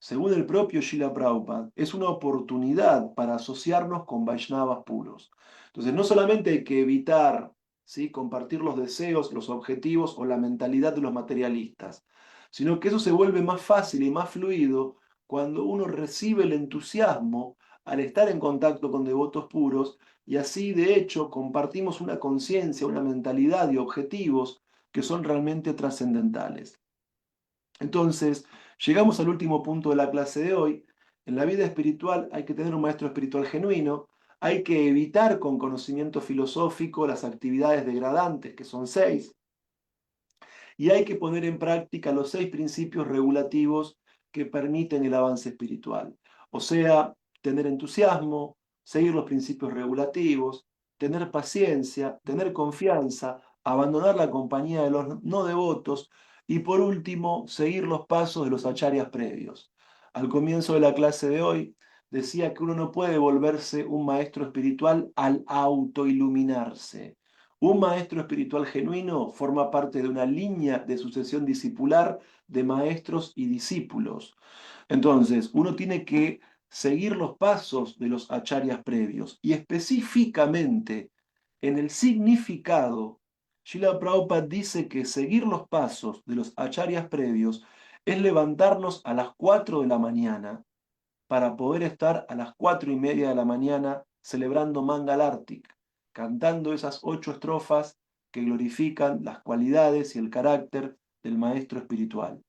según el propio Srila Prabhupada, es una oportunidad para asociarnos con Vaishnavas puros. Entonces, no solamente hay que evitar, ¿sí?, compartir los deseos, los objetivos o la mentalidad de los materialistas, sino que eso se vuelve más fácil y más fluido cuando uno recibe el entusiasmo al estar en contacto con devotos puros y así, de hecho, compartimos una conciencia, una mentalidad y objetivos que son realmente trascendentales. Entonces, llegamos al último punto de la clase de hoy. En la vida espiritual hay que tener un maestro espiritual genuino, hay que evitar con conocimiento filosófico las actividades degradantes, que son 6, y hay que poner en práctica los 6 principios regulativos que permiten el avance espiritual. O sea, tener entusiasmo, seguir los principios regulativos, tener paciencia, tener confianza, abandonar la compañía de los no devotos y por último, seguir los pasos de los acharyas previos. Al comienzo de la clase de hoy decía que uno no puede volverse un maestro espiritual al autoiluminarse. Un maestro espiritual genuino forma parte de una línea de sucesión discipular de maestros y discípulos. Entonces, uno tiene que seguir los pasos de los acharyas previos y específicamente en el significado. Srila Prabhupada dice que seguir los pasos de los acharyas previos es levantarnos a las 4 de la mañana para poder estar a las 4:30 de la mañana celebrando Mangal Artik, cantando esas 8 estrofas que glorifican las cualidades y el carácter del maestro espiritual.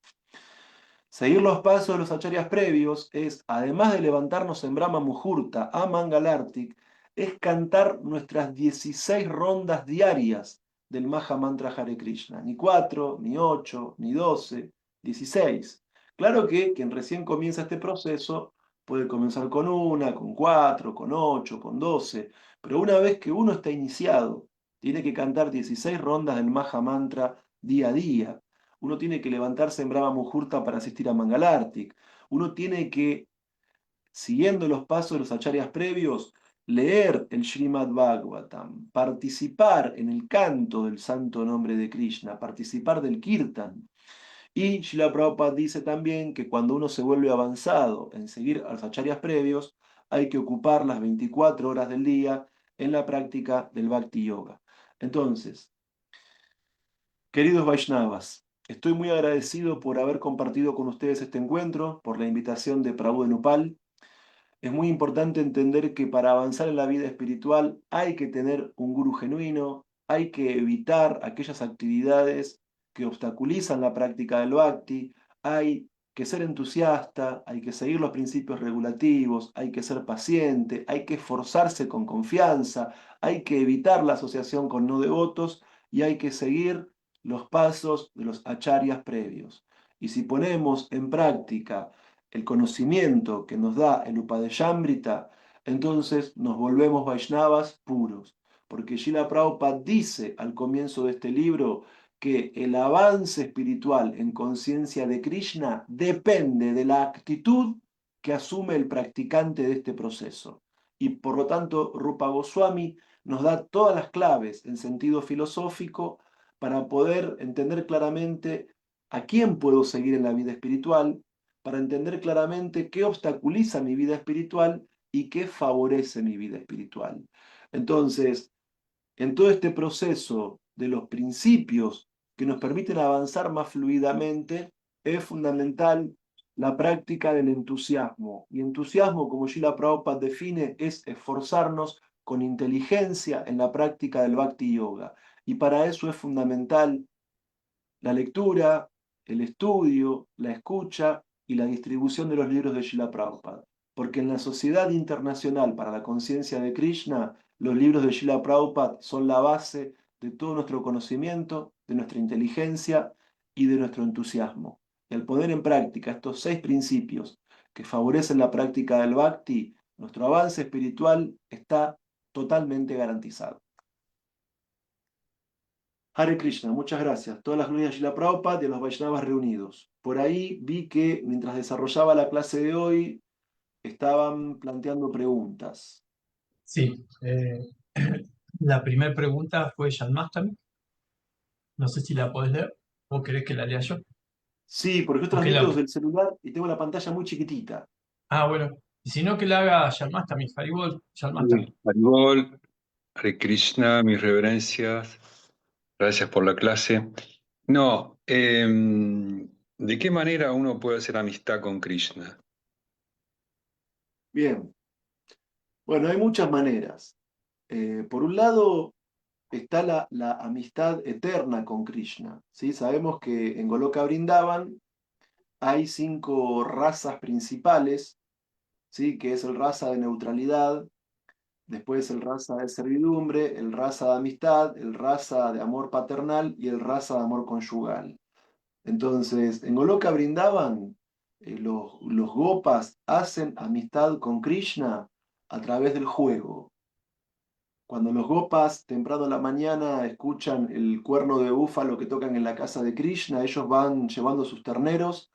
Seguir los pasos de los acharyas previos es, además de levantarnos en Brahma Muhurta a Mangal Artik, es cantar nuestras 16 rondas diarias del Maha Mantra Hare Krishna. Ni 4, ni 8, ni 12, 16. Claro que quien recién comienza este proceso puede comenzar con 1, con 4, con 8, con 12, pero una vez que uno está iniciado, tiene que cantar 16 rondas del Maha Mantra día a día. Uno tiene que levantarse en Brahma Muhurta para asistir a Mangal Artik. Uno tiene que, siguiendo los pasos de los acharyas previos, leer el Srimad Bhagavatam, participar en el canto del santo nombre de Krishna, participar del Kirtan. Y Srila Prabhupada dice también que cuando uno se vuelve avanzado en seguir a los acharyas previos, hay que ocupar las 24 horas del día en la práctica del Bhakti Yoga. Entonces, queridos Vaishnavas, estoy muy agradecido por haber compartido con ustedes este encuentro, por la invitación de Prabhu de Nupal. Es muy importante entender que para avanzar en la vida espiritual hay que tener un gurú genuino, hay que evitar aquellas actividades que obstaculizan la práctica del bhakti, hay que ser entusiasta, hay que seguir los principios regulativos, hay que ser paciente, hay que esforzarse con confianza, hay que evitar la asociación con no devotos y hay que seguir los pasos de los acharyas previos. Y si ponemos en práctica el conocimiento que nos da el Upadeshambrita, entonces nos volvemos Vaishnavas puros. Porque Srila Prabhupada dice al comienzo de este libro que el avance espiritual en conciencia de Krishna depende de la actitud que asume el practicante de este proceso. Y por lo tanto, Rupa Goswami nos da todas las claves en sentido filosófico para poder entender claramente a quién puedo seguir en la vida espiritual, para entender claramente qué obstaculiza mi vida espiritual y qué favorece mi vida espiritual. Entonces, en todo este proceso de los principios que nos permiten avanzar más fluidamente, es fundamental la práctica del entusiasmo. Y entusiasmo, como Srila Prabhupada define, es esforzarnos con inteligencia en la práctica del Bhakti Yoga. Y para eso es fundamental la lectura, el estudio, la escucha y la distribución de los libros de Srila Prabhupada. Porque en la Sociedad Internacional para la Conciencia de Krishna, los libros de Srila Prabhupada son la base de todo nuestro conocimiento, de nuestra inteligencia y de nuestro entusiasmo. Y al poner en práctica estos 6 principios que favorecen la práctica del Bhakti, nuestro avance espiritual está totalmente garantizado. Hare Krishna, muchas gracias. Todas las glorias de Srila Prabhupada y a los Vaishnavas reunidos. Por ahí vi que mientras desarrollaba la clase de hoy, estaban planteando preguntas. Sí, la primera pregunta fue Janmastami. No sé si la podés leer o querés que la lea yo. Sí, porque yo ¿O que transmito la... desde el celular y tengo la pantalla muy chiquitita. Ah, bueno. Y si no, que la haga Yanmastami, Haribol, Yanmastami. Sí, Haribol, Hare Krishna, mis reverencias, gracias por la clase. No, ¿de qué manera uno puede hacer amistad con Krishna? Bien, bueno, hay muchas maneras. Por un lado está la amistad eterna con Krishna, ¿sí? Sabemos que en Goloka Vrindavan hay 5 razas principales, ¿sí? Que es el raza de neutralidad, después el raza de servidumbre, el raza de amistad, el raza de amor paternal y el raza de amor conyugal. Entonces, en Goloka Vrindavan, los gopas hacen amistad con Krishna a través del juego. Cuando los gopas temprano en la mañana escuchan el cuerno de búfalo que tocan en la casa de Krishna, ellos van llevando sus terneros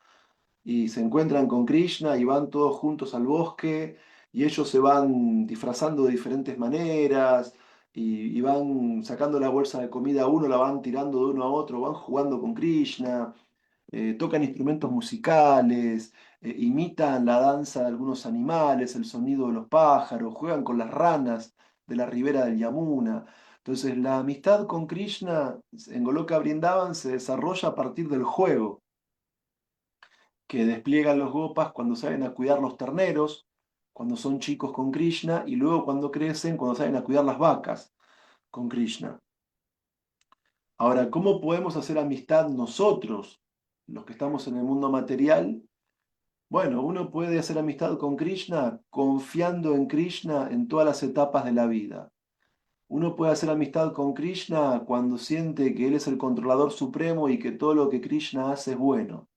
y se encuentran con Krishna y van todos juntos al bosque y ellos se van disfrazando de diferentes maneras y van sacando la bolsa de comida a uno, la van tirando de uno a otro, van jugando con Krishna, tocan instrumentos musicales, imitan la danza de algunos animales, el sonido de los pájaros, juegan con las ranas de la ribera del Yamuna. Entonces, la amistad con Krishna en Goloka Vrindavan se desarrolla a partir del juego que despliegan los gopas cuando saben a cuidar los terneros, cuando son chicos con Krishna, y luego cuando crecen, cuando saben a cuidar las vacas con Krishna. Ahora, ¿cómo podemos hacer amistad nosotros, los que estamos en el mundo material? Bueno, uno puede hacer amistad con Krishna confiando en Krishna en todas las etapas de la vida. Uno puede hacer amistad con Krishna cuando siente que Él es el controlador supremo y que todo lo que Krishna hace es bueno.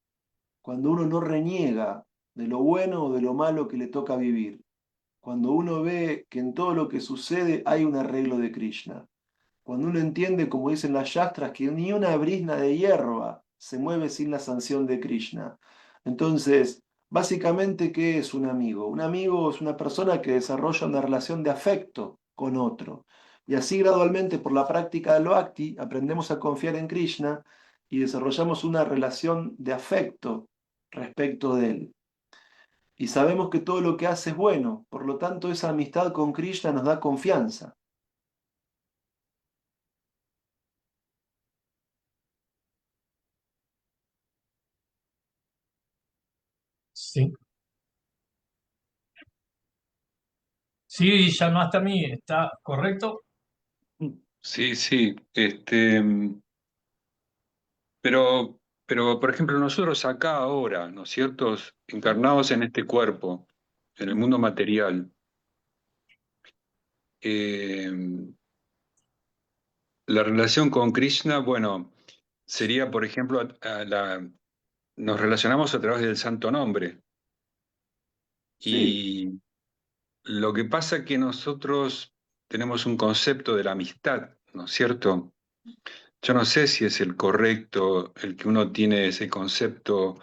Cuando uno no reniega de lo bueno o de lo malo que le toca vivir. Cuando uno ve que en todo lo que sucede hay un arreglo de Krishna. Cuando uno entiende, como dicen las yastras, que ni una brizna de hierba se mueve sin la sanción de Krishna. Entonces, básicamente, ¿qué es un amigo? Un amigo es una persona que desarrolla una relación de afecto con otro. Y así gradualmente, por la práctica del Bhakti, aprendemos a confiar en Krishna y desarrollamos una relación de afecto respecto de él. Y sabemos que todo lo que hace es bueno, por lo tanto, esa amistad con Krishna nos da confianza. Sí. Sí, Yanmastami, ¿está correcto? Sí, sí, pero por ejemplo nosotros acá ahora, ¿no es cierto? Encarnados en este cuerpo, en el mundo material, eh, la relación con Krishna, bueno, sería por ejemplo, nos relacionamos a través del santo nombre. Sí. Y lo que pasa es que nosotros tenemos un concepto de la amistad, ¿no es cierto? Yo no sé si es el correcto, el que uno tiene ese concepto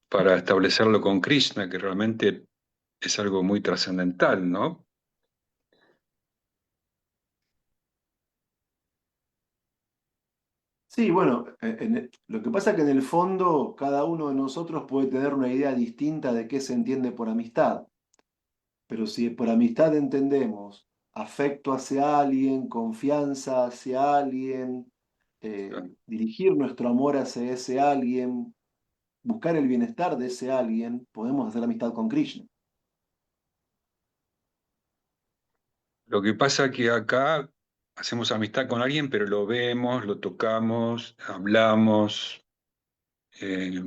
para establecerlo con Krishna, que realmente es algo muy trascendental, ¿no? Sí, bueno, lo que pasa es que en el fondo cada uno de nosotros puede tener una idea distinta de qué se entiende por amistad, pero si por amistad entendemos afecto hacia alguien, confianza hacia alguien, dirigir nuestro amor hacia ese alguien, buscar el bienestar de ese alguien, podemos hacer amistad con Krishna. Lo que pasa es que acá hacemos amistad con alguien, pero lo vemos, lo tocamos, hablamos, eh,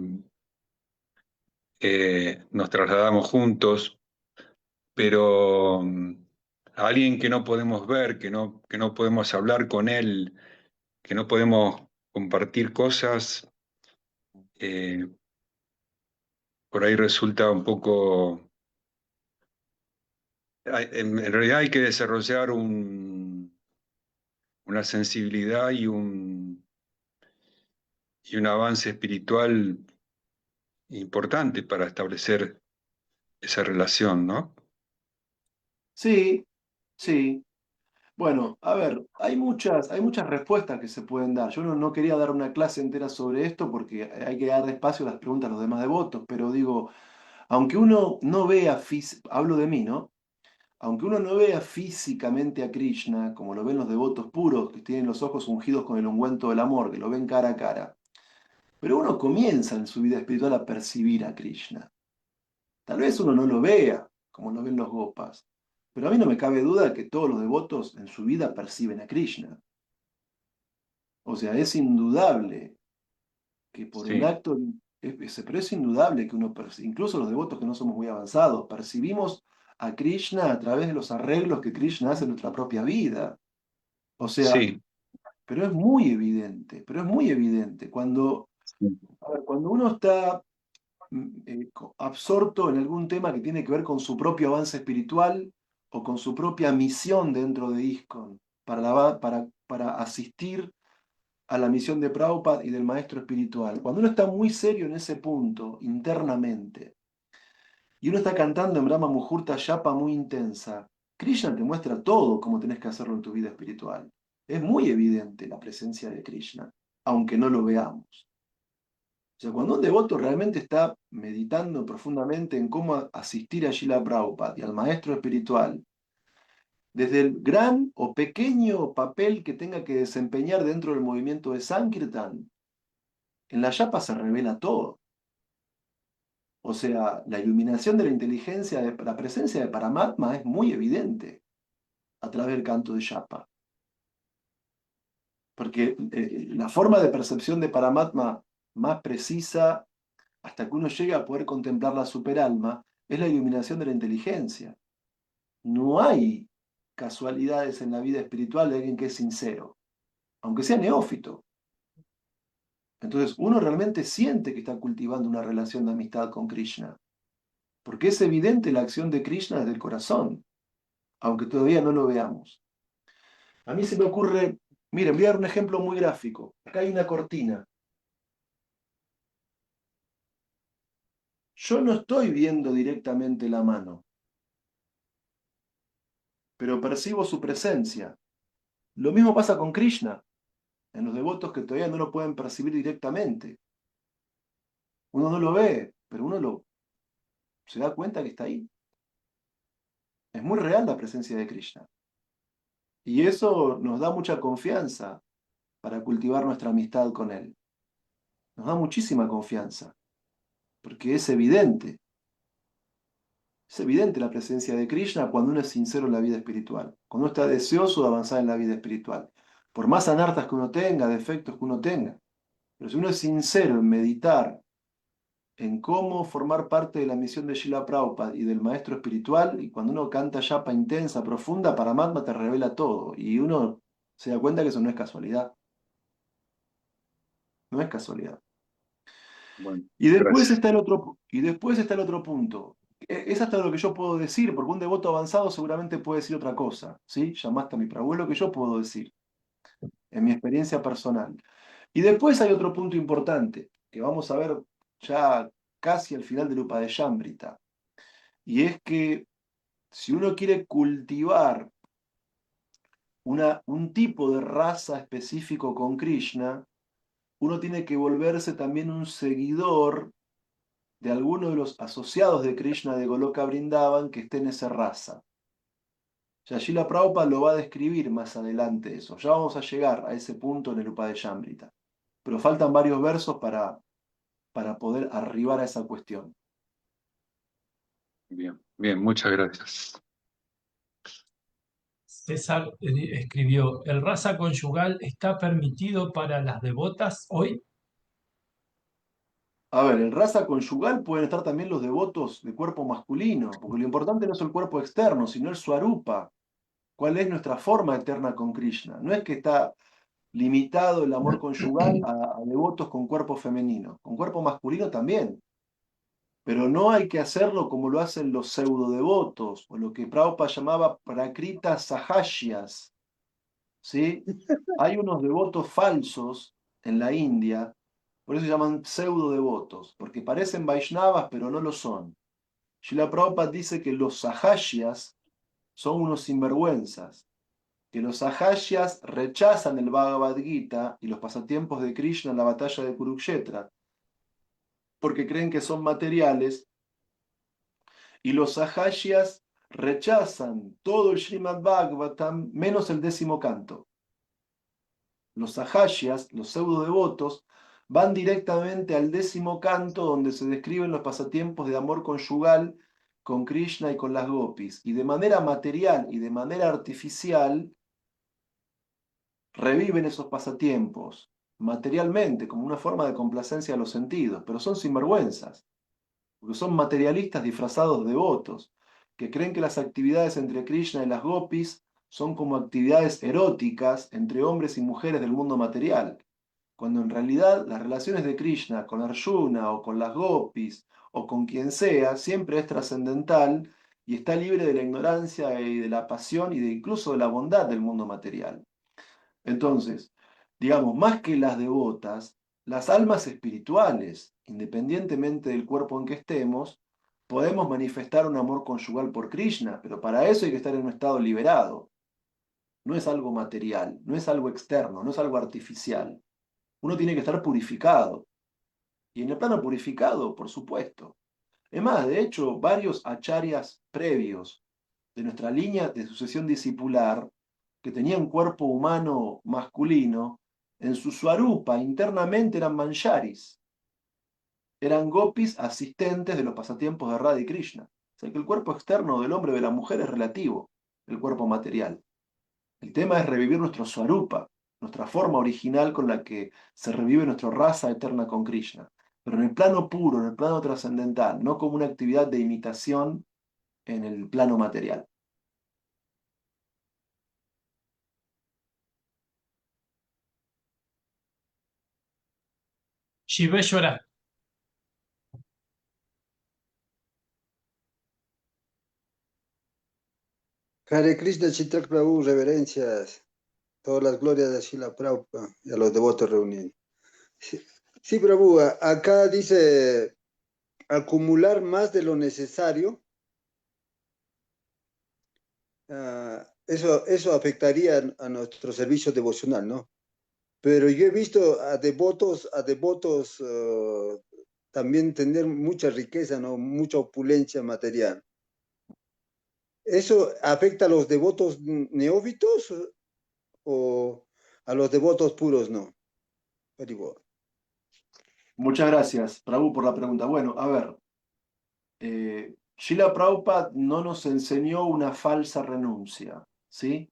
nos trasladamos juntos, pero a alguien que no podemos ver, que no podemos hablar con él, que no podemos compartir cosas, eh, por ahí resulta un poco... en realidad hay que desarrollar una sensibilidad y un avance espiritual importante para establecer esa relación, ¿no? Sí, sí. Bueno, a ver, hay muchas respuestas que se pueden dar. Yo no quería dar una clase entera sobre esto porque hay que dar espacio a las preguntas a los demás devotos, pero digo, aunque uno no vea, hablo de mí, ¿no? Aunque uno no vea físicamente a Krishna, como lo ven los devotos puros, que tienen los ojos ungidos con el ungüento del amor, que lo ven cara a cara, pero uno comienza en su vida espiritual a percibir a Krishna. Tal vez uno no lo vea, como lo ven los gopas, pero a mí no me cabe duda que todos los devotos en su vida perciben a Krishna. O sea, es indudable que por un Sí, acto, pero es indudable que uno, incluso los devotos que no somos muy avanzados, percibimos a Krishna a través de los arreglos que Krishna hace en nuestra propia vida. O sea, sí, pero es muy evidente, pero es muy evidente. sí, A ver, cuando uno está absorto en algún tema que tiene que ver con su propio avance espiritual o con su propia misión dentro de ISKCON, para asistir a la misión de Prabhupada y del maestro espiritual. Cuando uno está muy serio en ese punto, internamente, y uno está cantando en Brahma Muhurta Yapa muy intensa, Krishna te muestra todo cómo tenés que hacerlo en tu vida espiritual. Es muy evidente la presencia de Krishna, aunque no lo veamos. O sea, cuando un devoto realmente está meditando profundamente en cómo asistir a Srila Prabhupada y al maestro espiritual, desde el gran o pequeño papel que tenga que desempeñar dentro del movimiento de Sankirtan, en la yapa se revela todo. O sea, la iluminación de la inteligencia, la presencia de Paramatma es muy evidente a través del canto de yapa. Porque la forma de percepción de Paramatma más precisa, hasta que uno llegue a poder contemplar la superalma, es la iluminación de la inteligencia. No hay casualidades en la vida espiritual de alguien que es sincero, aunque sea neófito. Entonces, uno realmente siente que está cultivando una relación de amistad con Krishna. Porque es evidente la acción de Krishna desde el corazón, aunque todavía no lo veamos. A mí se me ocurre, miren, voy a dar un ejemplo muy gráfico. Acá hay una cortina. Yo no estoy viendo directamente la mano, pero percibo su presencia. Lo mismo pasa con Krishna, en los devotos que todavía no lo pueden percibir directamente. Uno no lo ve, pero se da cuenta que está ahí. Es muy real la presencia de Krishna. Y eso nos da mucha confianza para cultivar nuestra amistad con Él. Nos da muchísima confianza, porque es evidente. Es evidente la presencia de Krishna cuando uno es sincero en la vida espiritual, cuando uno está deseoso de avanzar en la vida espiritual. Por más anartas que uno tenga, defectos que uno tenga. Pero si uno es sincero en meditar en cómo formar parte de la misión de Srila Prabhupada y del maestro espiritual, y cuando uno canta yapa intensa, profunda, Paramatma te revela todo. Y uno se da cuenta que eso no es casualidad. No es casualidad. bueno, Y después gracias. está el otro punto. Es hasta lo que yo puedo decir, porque un devoto avanzado seguramente puede decir otra cosa, ¿sí? Llamaste a mi Prabhu, es lo que yo puedo decir, en mi experiencia personal. Y después hay otro punto importante, que vamos a ver ya casi al final del Upadeshambrita, y es que si uno quiere cultivar un tipo de raza específico con Krishna, uno tiene que volverse también un seguidor de alguno de los asociados de Krishna de Goloka Vrindavan que esté en esa raza. Ya Srila Prabhupada lo va a describir más adelante eso. Ya vamos a llegar a ese punto en el Upadeshambrita. Pero faltan varios versos para poder arribar a esa cuestión. Bien, bien, muchas gracias. César escribió, ¿el raza conyugal está permitido para las devotas hoy? A ver, en raza conyugal pueden estar también los devotos de cuerpo masculino, porque lo importante no es el cuerpo externo, sino el swarupa. ¿Cuál es nuestra forma eterna con Krishna? No es que está limitado el amor conyugal a devotos con cuerpo femenino, con cuerpo masculino también. Pero no hay que hacerlo como lo hacen los pseudo devotos, o lo que Prabhupada llamaba prakrita sahashyas, ¿sí? Hay unos devotos falsos en la India, por eso se llaman pseudo devotos, porque parecen Vaishnavas, pero no lo son. Srila Prabhupada dice que los sahashyas son unos sinvergüenzas, que los sahajias rechazan el Bhagavad Gita y los pasatiempos de Krishna en la batalla de Kurukshetra, porque creen que son materiales, y los sahajias rechazan todo el Srimad Bhagavatam menos el 10º canto. Los sahajias, los pseudo devotos, van directamente al 10º canto donde se describen los pasatiempos de amor conyugal con Krishna y con las gopis, y de manera material y de manera artificial reviven esos pasatiempos materialmente como una forma de complacencia a los sentidos, pero son sinvergüenzas, porque son materialistas disfrazados de devotos, que creen que las actividades entre Krishna y las gopis son como actividades eróticas entre hombres y mujeres del mundo material, cuando en realidad las relaciones de Krishna con Arjuna o con las gopis o con quien sea siempre es trascendental y está libre de la ignorancia y de la pasión y de incluso de la bondad del mundo material. Entonces, digamos, más que las devotas, las almas espirituales, independientemente del cuerpo en que estemos, podemos manifestar un amor conyugal por Krishna, pero para eso hay que estar en un estado liberado. No es algo material, no es algo externo, no es algo artificial. Uno tiene que estar purificado. Y en el plano purificado, por supuesto. Es más, de hecho, varios acharyas previos de nuestra línea de sucesión discipular, que tenían cuerpo humano masculino, en su swarupa internamente eran manjaris, eran gopis asistentes de los pasatiempos de Radha y Krishna. O sea que el cuerpo externo del hombre o de la mujer es relativo, el cuerpo material. El tema es revivir nuestro swarupa, nuestra forma original con la que se revive nuestra raza eterna con Krishna. Pero en el plano puro, en el plano trascendental, no como una actividad de imitación en el plano material. Shiveshwara. Hare Krishna Chitrak Prabhu, reverencias, todas las glorias de Srila Prabhupada y a los devotos reunidos. Sí, sí, Prabhu, acá dice acumular más de lo necesario. Eso afectaría a nuestro servicio devocional, ¿no? Pero yo he visto a devotos también tener mucha riqueza, ¿no? Mucha opulencia material. ¿Eso afecta a los devotos neófitos o a los devotos puros no? Muchas gracias, Prabhu, por la pregunta. Bueno, a ver, Srila Prabhupada no nos enseñó una falsa renuncia, ¿sí?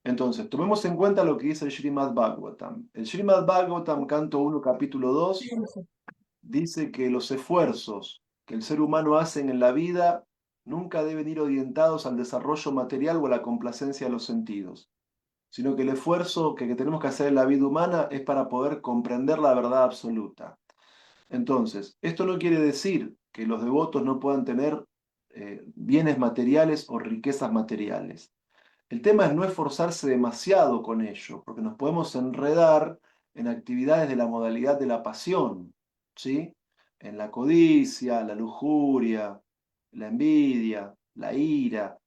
Entonces, tomemos en cuenta lo que dice el Srimad Bhagavatam. El Srimad Bhagavatam, canto 1, capítulo 2, dice que los esfuerzos que el ser humano hace en la vida nunca deben ir orientados al desarrollo material o a la complacencia de los sentidos, sino que el esfuerzo que tenemos que hacer en la vida humana es para poder comprender la verdad absoluta. Entonces, esto no quiere decir que los devotos no puedan tener bienes materiales o riquezas materiales. El tema es no esforzarse demasiado con ello, porque nos podemos enredar en actividades de la modalidad de la pasión, ¿sí? En la codicia, la lujuria, la envidia, la ira.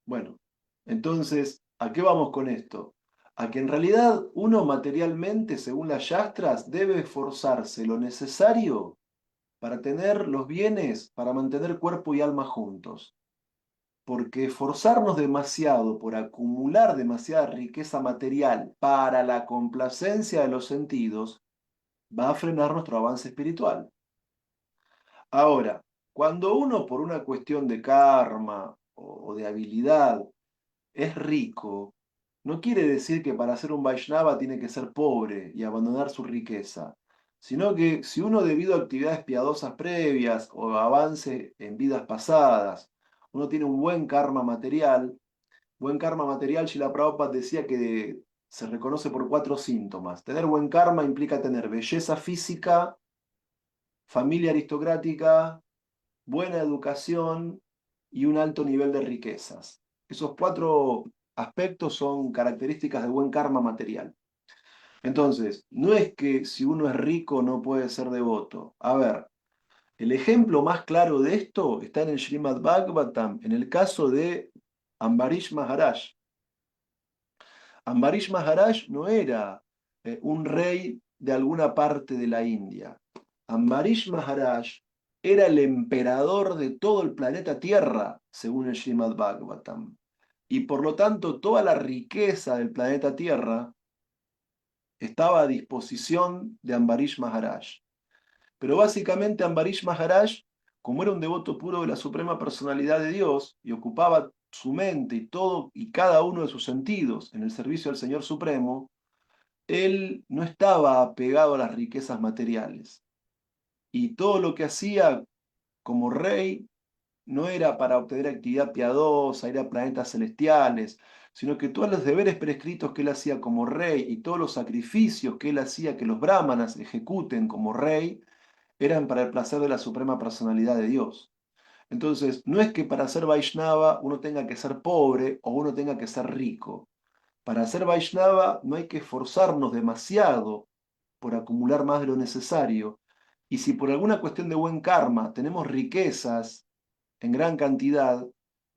Bueno, entonces, ¿a qué vamos con esto? A que en realidad uno materialmente, según las yastras, debe esforzarse lo necesario para tener los bienes, para mantener cuerpo y alma juntos. Porque esforzarnos demasiado por acumular demasiada riqueza material para la complacencia de los sentidos va a frenar nuestro avance espiritual. Ahora, cuando uno por una cuestión de karma o de habilidad es rico, no quiere decir que para ser un Vaishnava tiene que ser pobre y abandonar su riqueza, sino que si uno debido a actividades piadosas previas o avance en vidas pasadas, uno tiene un buen karma material, Srila Prabhupada decía que se reconoce por 4 síntomas. Tener buen karma implica tener belleza física, familia aristocrática, buena educación y un alto nivel de riquezas. Esos 4 aspectos son características de buen karma material. Entonces, no es que si uno es rico no puede ser devoto. A ver, el ejemplo más claro de esto está en el Srimad Bhagavatam, en el caso de Ambarish Maharaj. Ambarish Maharaj no era un rey de alguna parte de la India. Ambarish Maharaj era el emperador de todo el planeta Tierra, según el Srimad Bhagavatam. Y por lo tanto, toda la riqueza del planeta Tierra estaba a disposición de Ambarish Maharaj. Pero básicamente Ambarish Maharaj, como era un devoto puro de la Suprema Personalidad de Dios y ocupaba su mente y todo y cada uno de sus sentidos en el servicio al Señor Supremo, él no estaba apegado a las riquezas materiales. Y todo lo que hacía como rey no era para obtener actividad piadosa, ir a planetas celestiales, sino que todos los deberes prescritos que él hacía como rey y todos los sacrificios que él hacía que los brahmanas ejecuten como rey, eran para el placer de la Suprema Personalidad de Dios. Entonces, no es que para ser Vaishnava uno tenga que ser pobre o uno tenga que ser rico. Para ser Vaishnava no hay que esforzarnos demasiado por acumular más de lo necesario. Y si por alguna cuestión de buen karma tenemos riquezas en gran cantidad,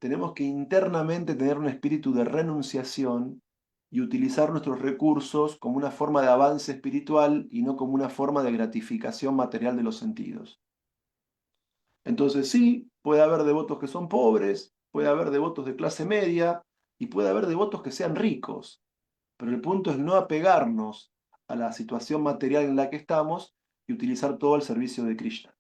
tenemos que internamente tener un espíritu de renunciación y utilizar nuestros recursos como una forma de avance espiritual y no como una forma de gratificación material de los sentidos. Entonces sí, puede haber devotos que son pobres, puede haber devotos de clase media y puede haber devotos que sean ricos, pero el punto es no apegarnos a la situación material en la que estamos y utilizar todo el servicio de Krishna.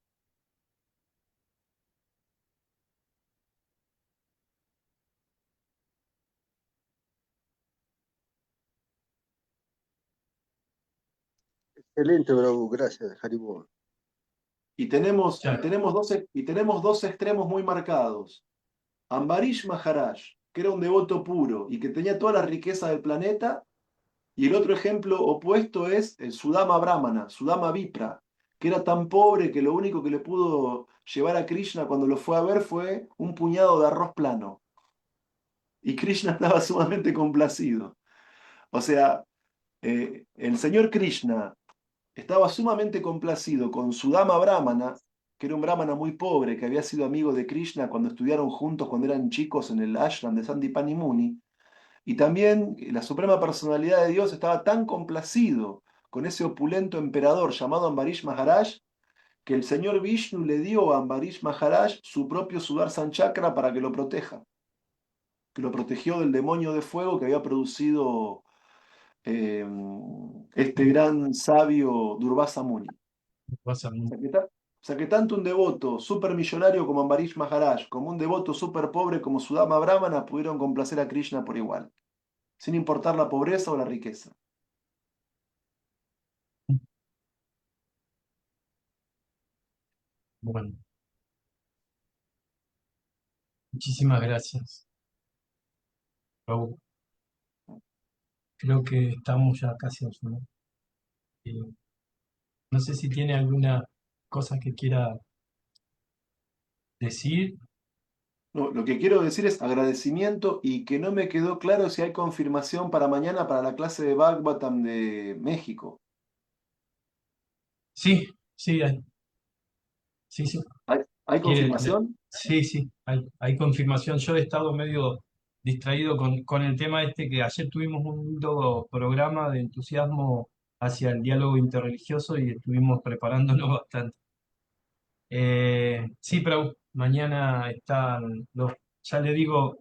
Excelente, Prabhu, gracias, Haribol. Y tenemos, y Ya, tenemos dos, y tenemos dos extremos muy marcados. Ambarish Maharaj, que era un devoto puro y que tenía toda la riqueza del planeta, y el otro ejemplo opuesto es el Sudama Brahmana, Sudama Vipra, que era tan pobre que lo único que le pudo llevar a Krishna cuando lo fue a ver fue un puñado de arroz plano. Y Krishna estaba sumamente complacido. O sea, el señor Krishna estaba sumamente complacido con Sudama Brahmana, que era un brahmana muy pobre, que había sido amigo de Krishna cuando estudiaron juntos cuando eran chicos en el ashram de Sandipani Muni. Y también la Suprema Personalidad de Dios estaba tan complacido con ese opulento emperador llamado Ambarish Maharaj, que el señor Vishnu le dio a Ambarish Maharaj su propio Sudarshan Chakra para que lo proteja, que lo protegió del demonio de fuego que había producido eh, este gran sabio Durvasa Muni. pasa O sea que, o sea que tanto un devoto súper millonario como Ambarish Maharaj, como un devoto súper pobre como Sudama Brahmana pudieron complacer a Krishna por igual, sin importar la pobreza o la riqueza. bueno, muchísimas gracias, Raúl. Creo que estamos ya casi al final. No sé si tiene alguna cosa que quiera decir. No, lo que quiero decir es agradecimiento y que no me quedó claro si hay confirmación para mañana para la clase de Bhagavatam de México. Sí, sí, sí, sí. ¿Hay Quiere, confirmación? sí, sí, hay confirmación. Yo he estado medio distraído con el tema este que ayer tuvimos un lindo programa de entusiasmo hacia el diálogo interreligioso y estuvimos preparándonos bastante. Sí, pero mañana están los, ya le digo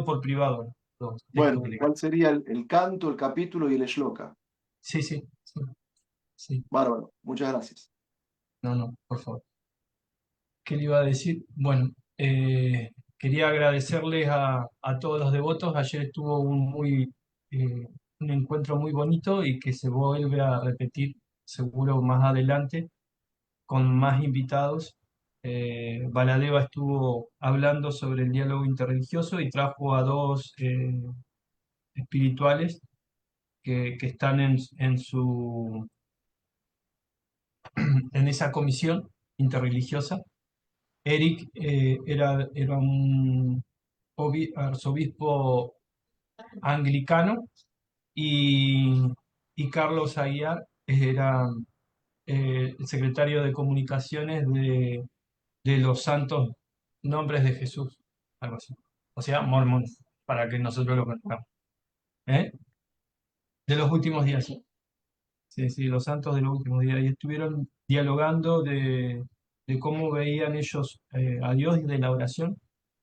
por privado los textos Bueno, de... ¿cuál sería el canto, el capítulo y el shloka? Sí, sí, sí, sí. Bárbaro, muchas gracias. No, no, por favor. ¿Qué le iba a decir? Bueno, quería agradecerles a todos los devotos. Ayer estuvo un encuentro muy bonito y que se vuelve a repetir seguro más adelante con más invitados. Baladeva estuvo hablando sobre el diálogo interreligioso y trajo a dos espirituales que están en esa comisión interreligiosa. Eric era un arzobispo anglicano y, y Carlos Aguiar era el secretario de comunicaciones de los santos nombres de Jesús, algo así. O sea, mormón, para que nosotros lo conozcamos. ¿Eh? De los últimos días, sí. Sí, sí, los santos de los últimos días. Y estuvieron dialogando de cómo veían ellos a Dios y de la oración.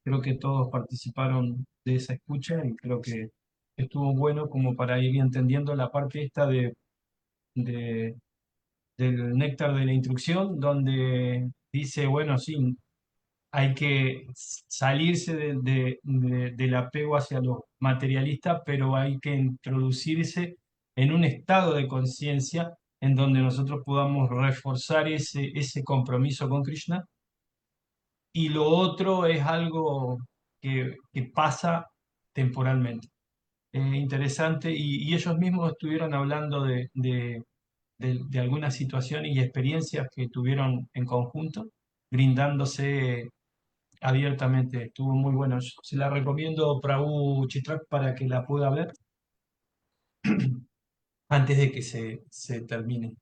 Creo que todos participaron de esa escucha y creo que estuvo bueno como para ir entendiendo la parte esta de- del néctar de la instrucción, donde dice, bueno, sí, hay que salirse del apego hacia lo materialista, pero hay que introducirse en un estado de conciencia en donde nosotros podamos reforzar ese compromiso con Krishna. Y lo otro es algo que pasa temporalmente. Interesante, y ellos mismos estuvieron hablando de algunas situaciones y experiencias que tuvieron en conjunto, brindándose abiertamente. Estuvo muy bueno. Yo se la recomiendo Prabhu Chitrak para que la pueda ver antes de que se termine.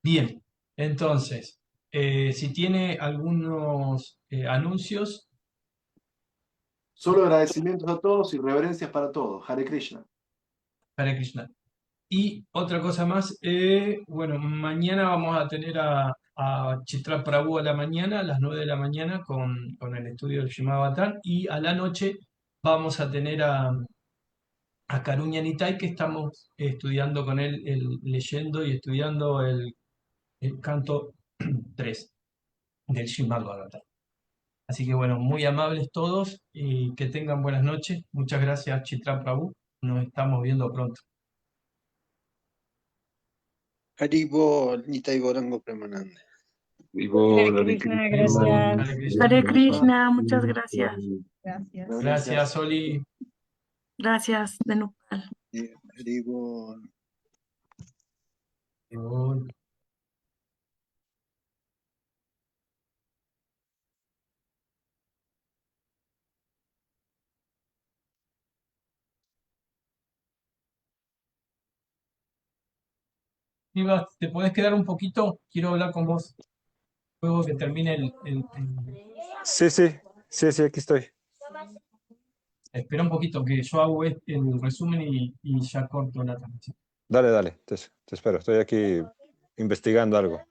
Bien, entonces, si tiene algunos anuncios, Solo agradecimientos a todos y reverencias para todos. Hare Krishna. Hare Krishna. Y otra cosa más, bueno, mañana vamos a tener a Chitra Prabhu a la mañana, a las 9 de la mañana, con el estudio del Srimad Avatar, y a la noche vamos a tener a Karuña Nitai, que estamos estudiando con él, leyendo y estudiando el canto 3 del Srimad Bhagavatam. Así que bueno, muy amables todos y que tengan buenas noches. Muchas gracias, Chitra Prabhu. Nos estamos viendo pronto. Haribol, Nitai Gorango Premanande. Hare Hare Krishna, Krishna, Hare gracias. Krishna. Hare Krishna, muchas gracias. Gracias. Gracias, Oli. Gracias, de Nopal. Haribol. Iba, ¿te podés quedar un poquito? Quiero hablar con vos luego que termine Sí, aquí estoy. Espera un poquito, que yo hago el resumen y ya corto la transmisión. Dale, te espero. Estoy aquí investigando algo.